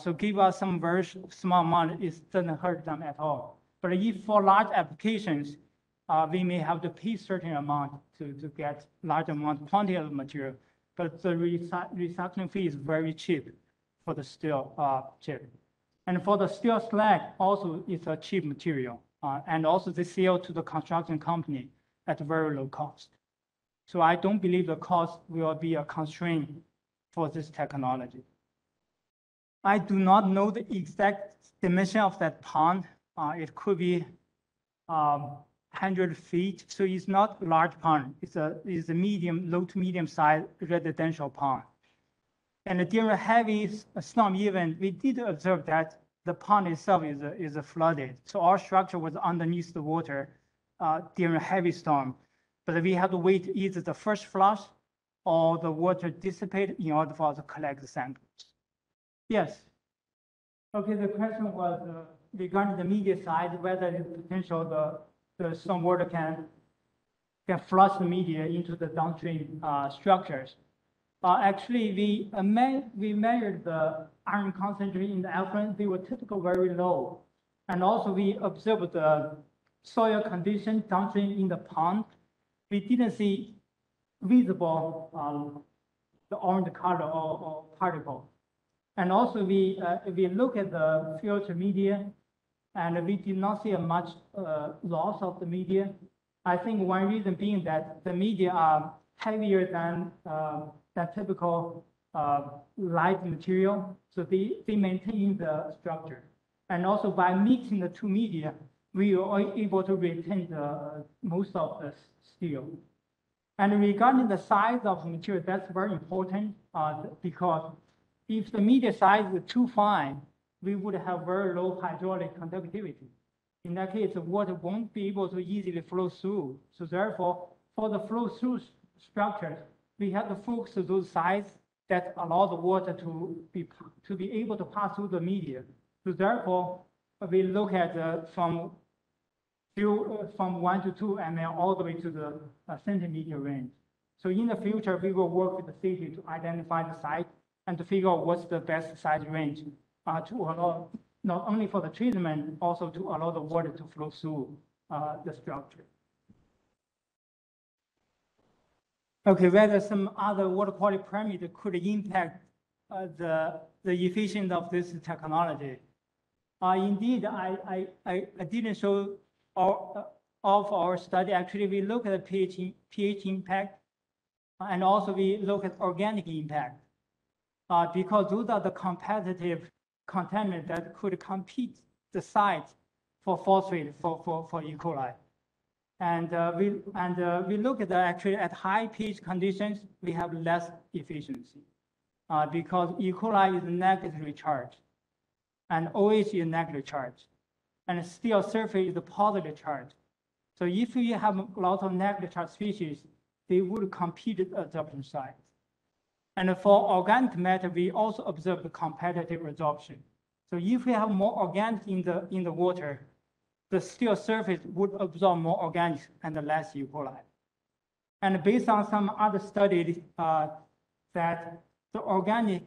So give us some very small amount, it doesn't hurt them at all. But if for large applications, we may have to pay certain amount to get large amount quantity of material. But the recycling fee is very cheap for the steel chip. And for the steel slag, also it's a cheap material. And also they sell to the construction company. at very low cost. So I don't believe the cost will be a constraint for this technology. I do not know the exact dimension of that pond. It could be 100 feet. So it's not a large pond. It's a medium, low to medium sized residential pond. And during a heavy storm event, we did observe that the pond itself is flooded. So our structure was underneath the water during a heavy storm. But we had to wait either the first flush or the water dissipate in order for us to collect the samples. Yes. Okay, the question was regarding the media side, whether the potential the stormwater can flush the media into the downstream structures. Actually, we measured the iron concentration in the effluent. They were typically very low. And also we observed the soil condition downstream in the pond. We didn't see visible the orange color or particle. And also we look at the filter media, and we did not see much loss of the media. I think one reason being that the media are heavier than typical light material, so they maintain the structure. And also by mixing the two media, we are able to retain most of the steel. And regarding the size of the material, that's very important because if the media size is too fine, we would have very low hydraulic conductivity. In that case, the water won't be able to easily flow through. So therefore, for the flow through structures, we have to focus on those sides that allow the water to be able to pass through the media. So therefore, we look at from 1 to 2 and then all the way to the centimeter range. So in the future, we will work with the city to identify the site and to figure out what's the best size range to allow not only for the treatment, also to allow the water to flow through the structure. Okay, whether some other water quality parameter could impact the efficiency of this technology. Indeed, I didn't show all of our study. Actually, we look at the pH impact, and also we look at organic impact, because those are the competitive contaminants that could compete the site for phosphate for E. coli. And we look at actually at high pH conditions, we have less efficiency because E. coli is negatively charged and OH is negatively charged, and steel surface is positive charged. So if we have a lot of negative charged species, they would compete at the absorption site. And for organic matter, we also observe the competitive absorption. So if we have more organic in the water, the steel surface would absorb more organics and less E. coli. And based on some other studies that the organic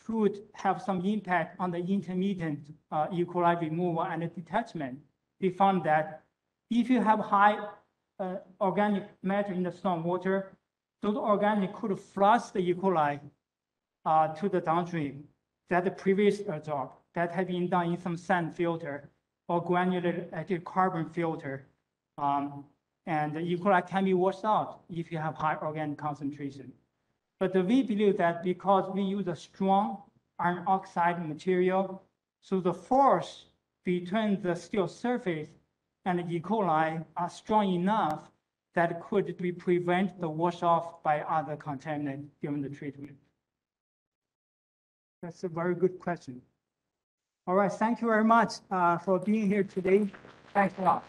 could have some impact on the intermittent E. coli removal and detachment, we found that if you have high organic matter in the storm water, those organic could flush the E. coli to the downstream that the previous absorbed, that had been done in some sand filter or granular active carbon filter. And the E. coli can be washed out if you have high organic concentration. But we believe that because we use a strong iron oxide material, so the force between the steel surface and the E. coli are strong enough that could prevent the wash off by other contaminants during the treatment. That's a very good question. All right, thank you very much for being here today. Thanks a lot.